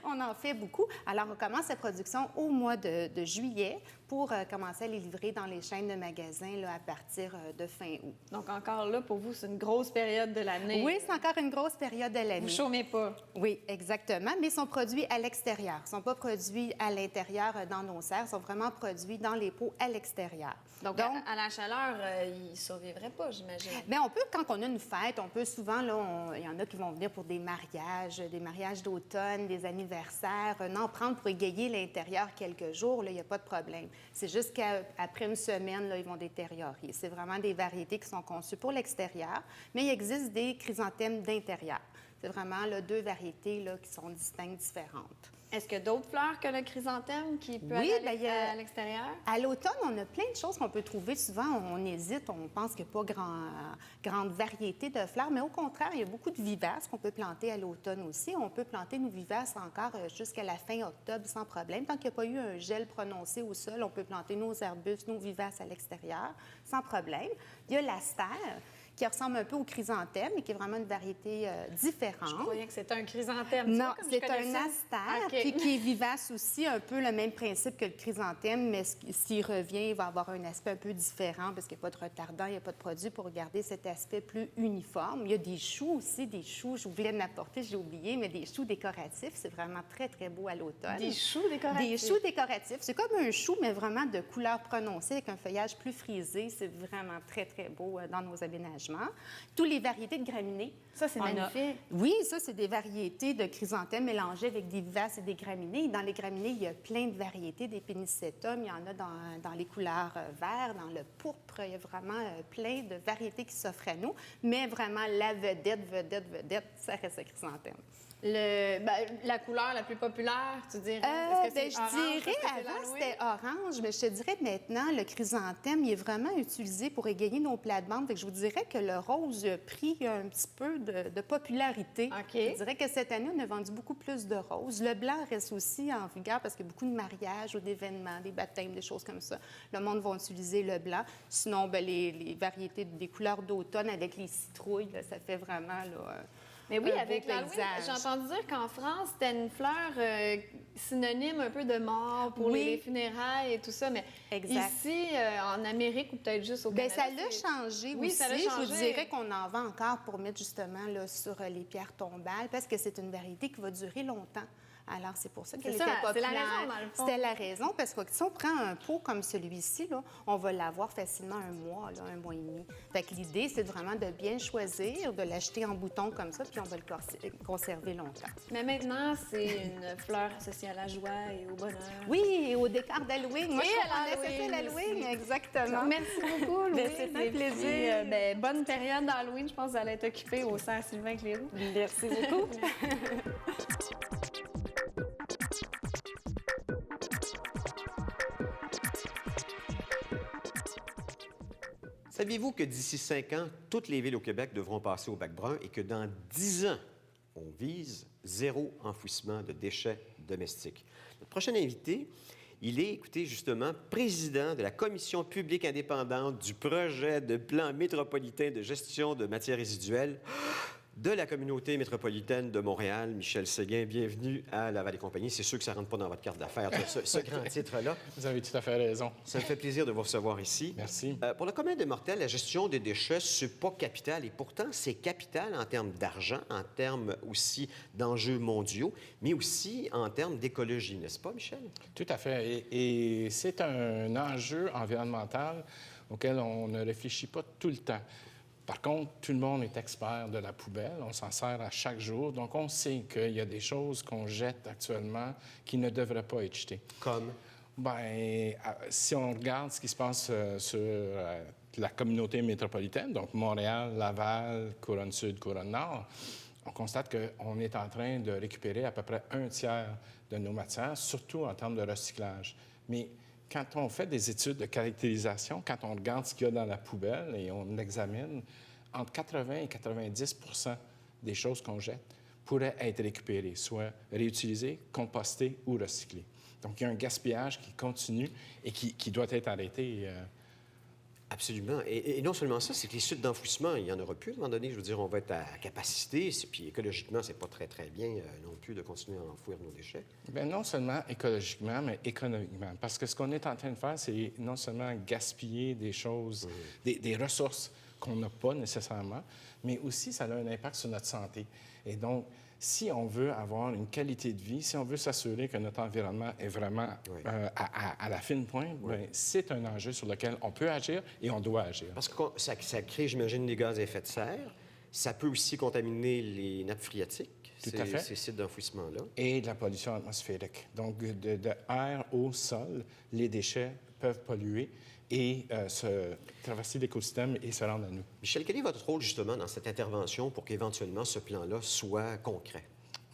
On en fait beaucoup. Alors, on commence la production au mois de juillet pour commencer à les livrer dans les chaînes de magasins là, à partir de fin août. Donc, encore là, pour vous, c'est une grosse période de l'année. Oui, c'est encore une grosse période de l'année. Vous chômez pas. Oui, exactement, mais ils sont produits à l'extérieur. Ils ne sont pas produits à l'intérieur dans nos serres. Ils sont vraiment produits dans les pots à l'extérieur. Donc à la chaleur, ils ne survivraient pas, j'imagine. Bien, on peut, quand on a une fête, on peut souvent, là, il y en a qui vont venir pour des mariages d'automne, des anniversaires, en prendre pour égayer l'intérieur quelques jours, là, il n'y a pas de problème. C'est juste qu'après une semaine, là, ils vont détériorer. C'est vraiment des variétés qui sont conçues pour l'extérieur, mais il existe des chrysanthèmes d'intérieur. C'est vraiment là, 2 variétés là, qui sont distinctes, différentes. Est-ce qu'il y a d'autres fleurs que le chrysanthème qui peut aller à l'extérieur? À l'automne, on a plein de choses qu'on peut trouver. Souvent, on hésite, on pense qu'il n'y a pas grande variété de fleurs, mais au contraire, il y a beaucoup de vivaces qu'on peut planter à l'automne aussi. On peut planter nos vivaces encore jusqu'à la fin octobre sans problème. Tant qu'il n'y a pas eu un gel prononcé au sol, on peut planter nos arbustes, nos vivaces à l'extérieur sans problème. Il y a l'astère, qui ressemble un peu au chrysanthème et qui est vraiment une variété différente. Je croyais que c'était un chrysanthème. Non, c'est un astère, puis qui est vivace aussi, un peu le même principe que le chrysanthème, mais s'il revient, il va avoir un aspect un peu différent parce qu'il n'y a pas de retardant, il n'y a pas de produit pour garder cet aspect plus uniforme. Il y a des choux aussi, des choux, je voulais l'apporter, j'ai oublié, mais des choux décoratifs, c'est vraiment très, très beau à l'automne. Des choux décoratifs? Des choux décoratifs. C'est comme un chou, mais vraiment de couleur prononcée, avec un feuillage plus frisé. C'est vraiment très, très beau dans nos aménagements. Toutes les variétés de graminées. Ça, c'est magnifique. Oui, ça, c'est des variétés de chrysanthèmes mélangées avec des vivaces et des graminées. Dans les graminées, il y a plein de variétés d'épinisétum. Il y en a dans les couleurs vert, dans le pourpre. Il y a vraiment plein de variétés qui s'offrent à nous. Mais vraiment, la vedette, ça reste le chrysanthème. La couleur la plus populaire, tu dirais? Je dirais, avant, c'était orange, mais je te dirais maintenant, le chrysanthème, il est vraiment utilisé pour égayer nos plates-bandes. Fait que je vous dirais que le rose a pris un petit peu de popularité. Je dirais que cette année, on a vendu beaucoup plus de roses. Le blanc reste aussi en vigueur parce qu'il y a beaucoup de mariages ou d'événements, des baptêmes, des choses comme ça. Le monde va utiliser le blanc. Sinon, les variétés des couleurs d'automne avec les citrouilles, là, ça fait vraiment... Là, mais oui, avec l'Halloween, j'ai entendu dire qu'en France, c'était une fleur synonyme un peu de mort pour les funérailles et tout ça. Mais ici, en Amérique ou peut-être juste au Canada... ça l'a changé aussi. Ça l'a changé. Je vous dirais qu'on en vend encore pour mettre justement là, sur les pierres tombales parce que c'est une variété qui va durer longtemps. Alors, c'est pour ça qu'elle était populaire. C'est la raison, dans le fond. C'était la raison, parce que si on prend un pot comme celui-ci, là, on va l'avoir facilement un mois et demi. Fait que l'idée, c'est vraiment de bien choisir, de l'acheter en bouton comme ça, puis on va le conserver longtemps. Mais maintenant, c'est une fleur associée à la joie et au bonheur. Oui, et au décor d'Halloween. Moi, je connaissais l'Halloween, exactement. Merci beaucoup, Louise. C'est un plaisir. Bonne période d'Halloween. Je pense que vous allez être occupée au Cerf-Sylvain-Cléroux. Merci beaucoup. Saviez-vous que d'ici 5 ans, toutes les villes au Québec devront passer au bac brun et que dans 10 ans, on vise 0 enfouissement de déchets domestiques? Notre prochain invité, il est, écoutez, justement, président de la Commission publique indépendante du projet de plan métropolitain de gestion de matières résiduelles de la communauté métropolitaine de Montréal. Michel Séguin, bienvenue à Laval et compagnie. C'est sûr que ça ne rentre pas dans votre carte d'affaires, ce grand titre-là. Vous avez tout à fait raison. Ça me fait plaisir de vous recevoir ici. Merci. Pour le commun des mortels, la gestion des déchets, c'est pas capital. Et pourtant, c'est capital en termes d'argent, en termes aussi d'enjeux mondiaux, mais aussi en termes d'écologie, n'est-ce pas, Michel? Tout à fait. Et c'est un enjeu environnemental auquel on ne réfléchit pas tout le temps. Par contre, tout le monde est expert de la poubelle. On s'en sert à chaque jour. Donc, on sait qu'il y a des choses qu'on jette actuellement qui ne devraient pas être jetées. Comme? Bien, si on regarde ce qui se passe sur la communauté métropolitaine, donc Montréal, Laval, Couronne-Sud, Couronne-Nord, on constate qu'on est en train de récupérer à peu près 1/3 de nos matières, surtout en termes de recyclage. Mais quand on fait des études de caractérisation, quand on regarde ce qu'il y a dans la poubelle et on l'examine, entre 80 et 90 des choses qu'on jette pourraient être récupérés, soit réutilisés, compostés ou recyclés. Donc, il y a un gaspillage qui continue et qui doit être arrêté. Absolument. Et non seulement ça, c'est que les sites d'enfouissement, il n'y en aura plus à un moment donné. Je veux dire, on va être à capacité. Puis écologiquement, c'est pas très, très bien non plus de continuer à enfouir nos déchets. Bien, non seulement écologiquement, mais économiquement. Parce que ce qu'on est en train de faire, c'est non seulement gaspiller des choses, des ressources qu'on n'a pas nécessairement, mais aussi ça a un impact sur notre santé. Et donc, si on veut avoir une qualité de vie, si on veut s'assurer que notre environnement est vraiment à la fine pointe, bien, c'est un enjeu sur lequel on peut agir et on doit agir. Parce que ça crée, j'imagine, des gaz à effet de serre. Ça peut aussi contaminer les nappes phréatiques, ces sites d'enfouissement-là. Et de la pollution atmosphérique. Donc, de air, eau, sol, les déchets peuvent polluer et traverser l'écosystème et se rendre à nous. Michel, quel est votre rôle, justement, dans cette intervention pour qu'éventuellement ce plan-là soit concret?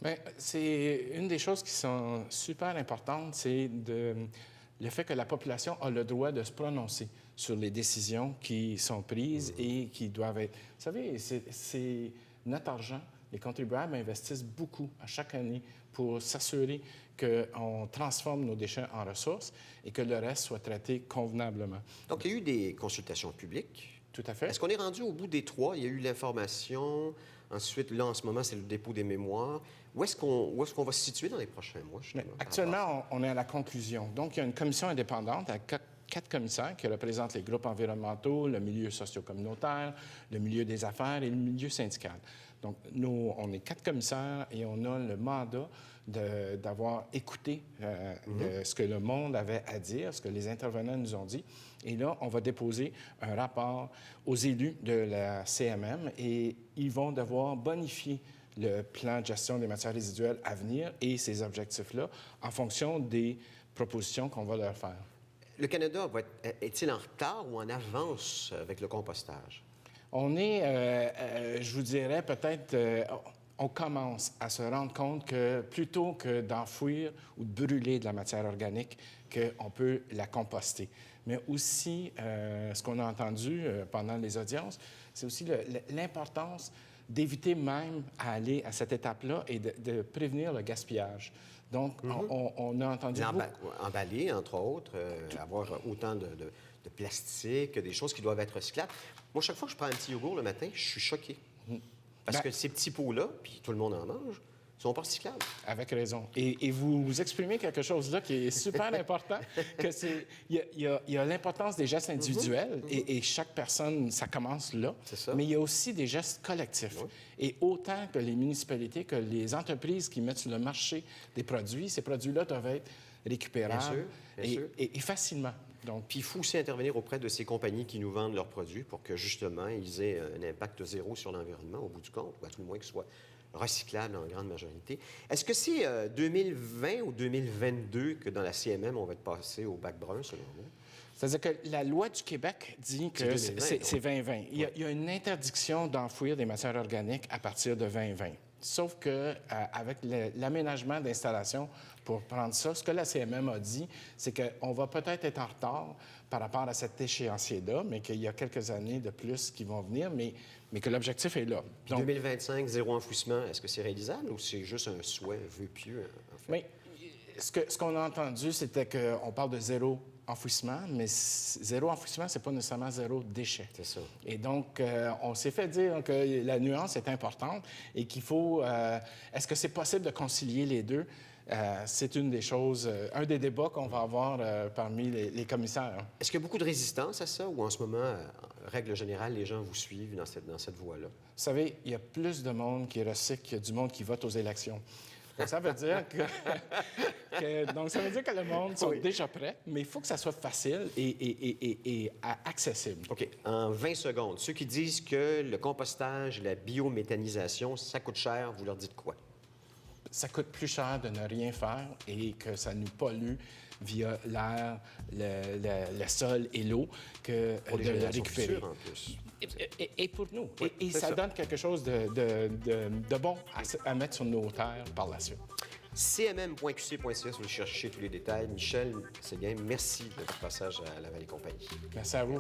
Bien, c'est une des choses qui sont super importantes, c'est le fait que la population a le droit de se prononcer sur les décisions qui sont prises et qui doivent être... Vous savez, c'est notre argent. Les contribuables investissent beaucoup à chaque année pour s'assurer qu'on transforme nos déchets en ressources et que le reste soit traité convenablement. Donc, il y a eu des consultations publiques. Tout à fait. Est-ce qu'on est rendu au bout des 3? Il y a eu l'information. Ensuite, là, en ce moment, c'est le dépôt des mémoires. Où est-ce qu'on va se situer dans les prochains mois, justement? Actuellement, on est à la conclusion. Donc, il y a une commission indépendante à 4 commissaires qui représentent les groupes environnementaux, le milieu socio-communautaire, le milieu des affaires et le milieu syndical. Donc, nous, on est 4 commissaires et on a le mandat d'avoir écouté ce que le monde avait à dire, ce que les intervenants nous ont dit. Et là, on va déposer un rapport aux élus de la CMM et ils vont devoir bonifier le plan de gestion des matières résiduelles à venir et ces objectifs-là en fonction des propositions qu'on va leur faire. Le Canada est-il en retard ou en avance avec le compostage? On est, je vous dirais, peut-être, on commence à se rendre compte que plutôt que d'enfouir ou de brûler de la matière organique, qu'on peut la composter. Mais aussi, ce qu'on a entendu pendant les audiences, c'est aussi l'importance d'éviter même à aller à cette étape-là et de prévenir le gaspillage. Donc, on a entendu emballer, entre autres, avoir autant de plastique, des choses qui doivent être recyclables. Moi, chaque fois que je prends un petit yogourt le matin, je suis choqué. Parce que ces petits pots-là, puis tout le monde en mange, sont pas recyclables. Avec raison. Et vous exprimez quelque chose là qui est super important, que il y a l'importance des gestes individuels et chaque personne, ça commence là. C'est ça. Mais il y a aussi des gestes collectifs. Et autant que les municipalités, que les entreprises qui mettent sur le marché des produits, ces produits-là doivent être récupérables et facilement. Donc, puis il faut aussi intervenir auprès de ces compagnies qui nous vendent leurs produits pour que, justement, ils aient un impact zéro sur l'environnement, au bout du compte, ou à tout le moins qu'ils soient recyclables en grande majorité. Est-ce que c'est 2020 ou 2022 que dans la CMM, on va être passé au bac brun, selon vous? C'est-à-dire que la loi du Québec dit que c'est 2020. Il y a une interdiction d'enfouir des matières organiques à partir de 2020. Sauf qu'avec l'aménagement d'installation pour prendre ça, ce que la CMM a dit, c'est qu'on va peut-être être en retard par rapport à cet échéancier-là, mais qu'il y a quelques années de plus qui vont venir, mais que l'objectif est là. Donc, 2025, zéro enfouissement, est-ce que c'est réalisable ou c'est juste un souhait, un vœu pieux, en fait? Mais ce qu'on a entendu, c'était qu'on parle de zéro enfouissement, mais zéro enfouissement, c'est pas nécessairement zéro déchet. C'est ça. Et donc, on s'est fait dire que la nuance est importante et qu'il faut... est-ce que c'est possible de concilier les deux? C'est une des choses, un des débats qu'on va avoir parmi les commissaires. Est-ce qu'il y a beaucoup de résistance à ça ou en ce moment, en règle générale, les gens vous suivent dans cette voie-là? Vous savez, il y a plus de monde qui recycle qu'il y a du monde qui vote aux élections. Donc, ça veut dire que le monde sont déjà prêts, mais il faut que ça soit facile et accessible. OK. En 20 secondes, ceux qui disent que le compostage, la biométhanisation, ça coûte cher, vous leur dites quoi? Ça coûte plus cher de ne rien faire et que ça nous pollue via l'air, le sol et l'eau que pour de le récupérer. Futures, en plus. Et pour nous. Oui, et ça donne quelque chose de bon à mettre sur nos terres par la suite. cmm.qc.ca si vous cherchez tous les détails. Michel Séguin, merci de votre passage à la Vallée Compagnie. Merci à vous.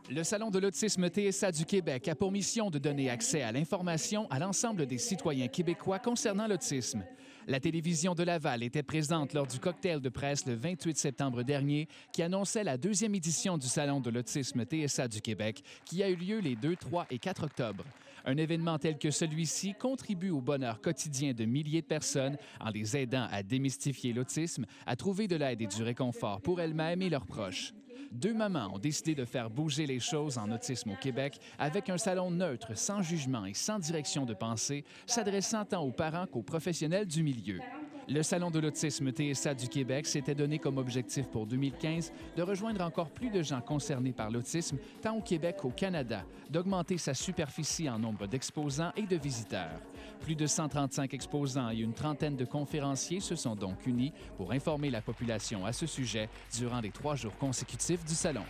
Le Salon de l'autisme TSA du Québec a pour mission de donner accès à l'information à l'ensemble des citoyens québécois concernant l'autisme. La télévision de Laval était présente lors du cocktail de presse le 28 septembre dernier qui annonçait la 2e édition du Salon de l'autisme TSA du Québec qui a eu lieu les 2, 3 et 4 octobre. Un événement tel que celui-ci contribue au bonheur quotidien de milliers de personnes en les aidant à démystifier l'autisme, à trouver de l'aide et du réconfort pour elles-mêmes et leurs proches. 2 mamans ont décidé de faire bouger les choses en autisme au Québec avec un salon neutre, sans jugement et sans direction de pensée, s'adressant tant aux parents qu'aux professionnels du milieu. Le Salon de l'autisme TSA du Québec s'était donné comme objectif pour 2015 de rejoindre encore plus de gens concernés par l'autisme, tant au Québec qu'au Canada, d'augmenter sa superficie en nombre d'exposants et de visiteurs. Plus de 135 exposants et une trentaine de conférenciers se sont donc unis pour informer la population à ce sujet durant les 3 jours consécutifs du salon.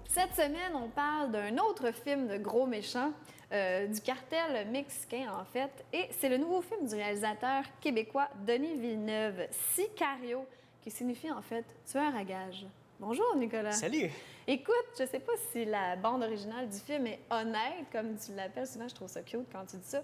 Cette semaine, on parle d'un autre film de gros méchants, du cartel mexicain en fait, et c'est le nouveau film du réalisateur québécois Denis Villeneuve, Sicario, qui signifie en fait tueur à gages. Bonjour Nicolas. Salut. Écoute, je sais pas si la bande originale du film est honnête, comme tu l'appelles souvent, je trouve ça cute quand tu dis ça.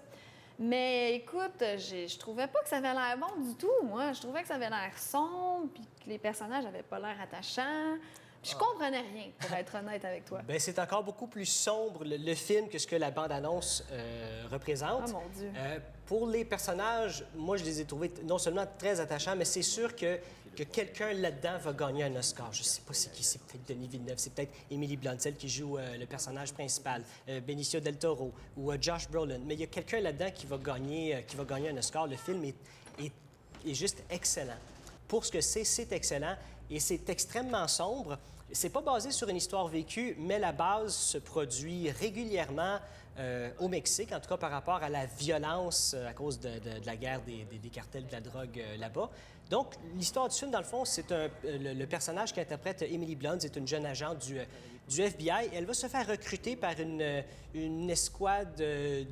Mais écoute, je trouvais pas que ça avait l'air bon du tout, moi. Je trouvais que ça avait l'air sombre, puis que les personnages avaient pas l'air attachants. Je comprenais rien, pour être honnête avec toi. Bien, c'est encore beaucoup plus sombre, le film, que ce que la bande-annonce représente. Oh mon Dieu. Pour les personnages, moi, je les ai trouvés non seulement très attachants, mais c'est sûr que quelqu'un là-dedans va gagner un Oscar. Je sais pas c'est qui, c'est peut-être Denis Villeneuve, c'est peut-être Emily Blunt, celle qui joue le personnage principal, Benicio del Toro ou Josh Brolin. Mais il y a quelqu'un là-dedans qui va gagner un Oscar. Le film est juste excellent. Pour ce que c'est excellent et c'est extrêmement sombre. C'est pas basé sur une histoire vécue, mais la base se produit régulièrement au Mexique, en tout cas par rapport à la violence à cause de la guerre des cartels de la drogue là-bas. Donc, l'histoire du film, dans le fond, c'est le personnage qu'interprète Emily Blunt, c'est une jeune agente du FBI. Elle va se faire recruter par une escouade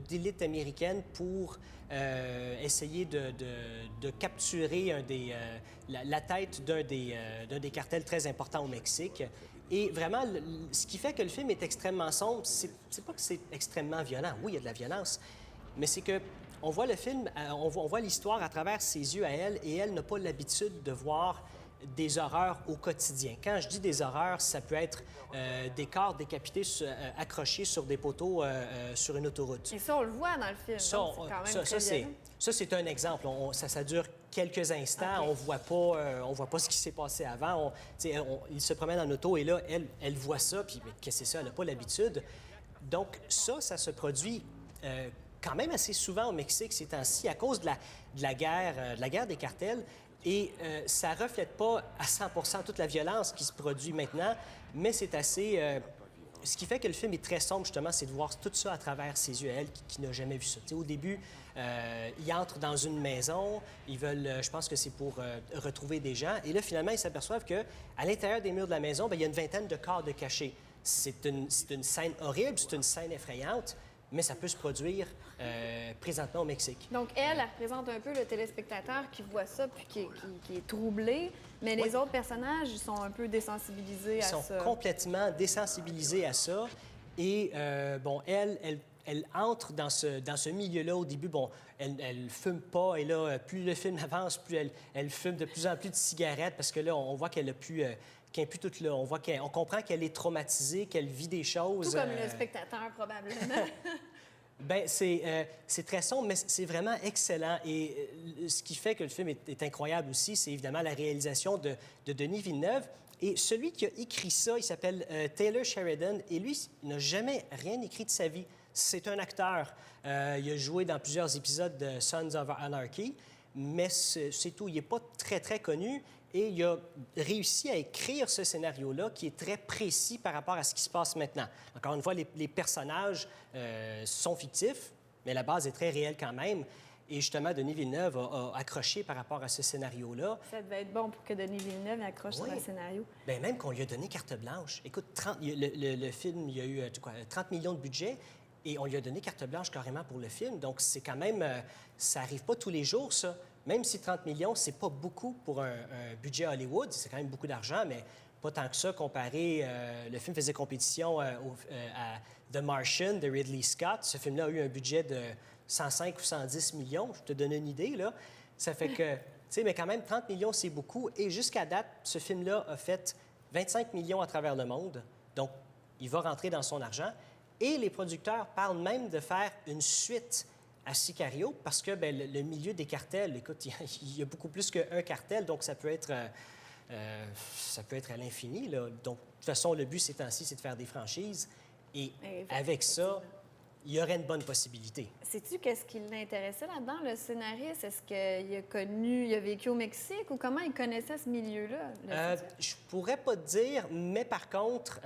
d'élite américaine pour essayer de capturer la tête d'un des cartels très importants au Mexique. Et vraiment, ce qui fait que le film est extrêmement sombre, c'est pas que c'est extrêmement violent. Oui, il y a de la violence, mais c'est que on voit le film, on voit l'histoire à travers ses yeux à elle, et elle n'a pas l'habitude de voir des horreurs au quotidien. Quand je dis des horreurs, ça peut être des corps décapités accrochés sur des poteaux sur une autoroute. Et ça, on le voit dans le film. C'est quand même très violent. Ça, c'est un exemple. Ça dure quelques instants. Okay. On voit pas ce qui s'est passé avant. Il se promène en auto et là, elle voit ça. Puis, mais qu'est-ce que c'est ça? Elle n'a pas l'habitude. Donc, ça se produit quand même assez souvent au Mexique ces temps-ci à cause de la guerre des cartels. Et ça ne reflète pas à 100 toute la violence qui se produit maintenant, mais c'est assez... ce qui fait que le film est très sombre, justement, c'est de voir tout ça à travers ses yeux à elle, qui n'a jamais vu ça. T'sais, au début, ils entrent dans une maison, ils veulent, je pense que c'est pour retrouver des gens, et là, finalement, ils s'aperçoivent qu'à l'intérieur des murs de la maison, bien, il y a une vingtaine de corps de cachés. C'est une scène horrible, c'est une scène effrayante, mais ça peut se produire présentement au Mexique. Donc, elle représente un peu le téléspectateur qui voit ça puis qui est troublé, mais les autres personnages, ils sont un peu désensibilisés à ça. Ils sont complètement désensibilisés à ça. Et, bon, elle entre dans ce milieu-là. Au début, bon, elle fume pas. Et là, plus le film avance, plus elle fume de plus en plus de cigarettes parce que là, on voit qu'elle a plus... qu'elle n'est plus toute là. On comprend qu'elle est traumatisée, qu'elle vit des choses... Tout comme le spectateur, probablement. Bien, c'est très sombre, mais c'est vraiment excellent. Et ce qui fait que le film est incroyable aussi, c'est évidemment la réalisation de Denis Villeneuve. Et celui qui a écrit ça, il s'appelle Taylor Sheridan. Et lui, il n'a jamais rien écrit de sa vie. C'est un acteur. Il a joué dans plusieurs épisodes de Sons of Anarchy, mais c'est tout. Il n'est pas très, très connu. Et il a réussi à écrire ce scénario-là qui est très précis par rapport à ce qui se passe maintenant. Encore une fois, les personnages sont fictifs, mais la base est très réelle quand même. Et justement, Denis Villeneuve a accroché par rapport à ce scénario-là. Ça devait être bon pour que Denis Villeneuve accroche sur le scénario. Bien, même qu'on lui a donné carte blanche. Écoute, le film, il y a eu 30 millions de budget. Et on lui a donné carte blanche carrément pour le film. Donc, c'est quand même... ça n'arrive pas tous les jours, ça. Même si 30 millions, c'est pas beaucoup pour un budget Hollywood. C'est quand même beaucoup d'argent, mais pas tant que ça comparé... le film faisait compétition à The Martian de Ridley Scott. Ce film-là a eu un budget de 105 ou 110 millions. Je te donne une idée, là. Ça fait que... Tu sais, mais quand même, 30 millions, c'est beaucoup. Et jusqu'à date, ce film-là a fait 25 millions à travers le monde. Donc, il va rentrer dans son argent. Et les producteurs parlent même de faire une suite à Sicario parce que bien, le milieu des cartels, écoute, il y a beaucoup plus qu'un cartel, donc ça peut être à l'infini, là. Donc, de toute façon, le but ces temps-ci, c'est de faire des franchises. Et avec ça, il y aurait une bonne possibilité. Sais-tu qu'est-ce qui l'intéressait là-dedans, le scénariste? Est-ce qu'il a vécu au Mexique ou comment il connaissait ce milieu-là? Je pourrais pas te dire, mais par contre,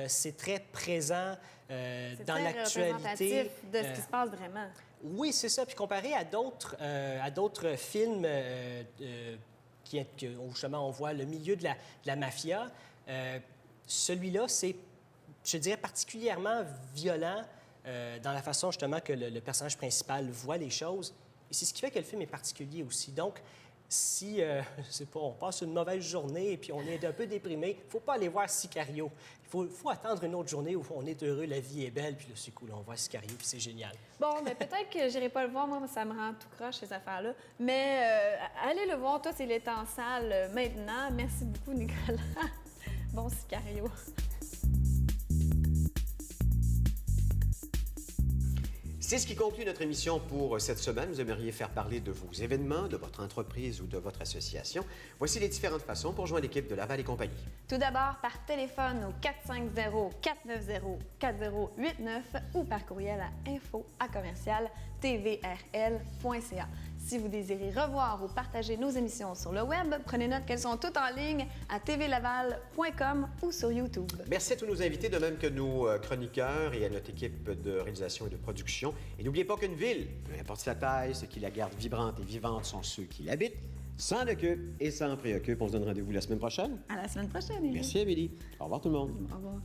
c'est très présent dans l'actualité. C'est représentatif de ce qui se passe vraiment. Oui, c'est ça. Puis comparé à d'autres films où justement on voit le milieu de la mafia, celui-là, c'est, je dirais, particulièrement violent dans la façon justement que le personnage principal voit les choses. Et c'est ce qui fait que le film est particulier aussi. Donc, si, c'est pas, on passe une mauvaise journée et puis on est un peu déprimé, il ne faut pas aller voir Sicario. Il faut attendre une autre journée où on est heureux, la vie est belle, puis là, c'est cool, on voit Sicario, puis c'est génial. Bon, mais peut-être que j'irai pas le voir, moi, ça me rend tout croche, ces affaires-là. Mais allez le voir, toi, il est en salle maintenant. Merci beaucoup, Nicolas. Bon Sicario. C'est ce qui conclut notre émission pour cette semaine. Vous aimeriez faire parler de vos événements, de votre entreprise ou de votre association. Voici les différentes façons pour joindre l'équipe de Laval et compagnie. Tout d'abord, par téléphone au 450-490-4089 ou par courriel à info@tvrl.ca. Si vous désirez revoir ou partager nos émissions sur le web, prenez note qu'elles sont toutes en ligne à tvlaval.com ou sur YouTube. Merci à tous nos invités, de même que nos chroniqueurs et à notre équipe de réalisation et de production. Et n'oubliez pas qu'une ville, peu importe sa taille, ce qui la garde vibrante et vivante sont ceux qui l'habitent. S'en occupe et s'en préoccupe. On se donne rendez-vous la semaine prochaine. À la semaine prochaine, Élie. Merci, Amélie. Au revoir tout le monde. Au revoir.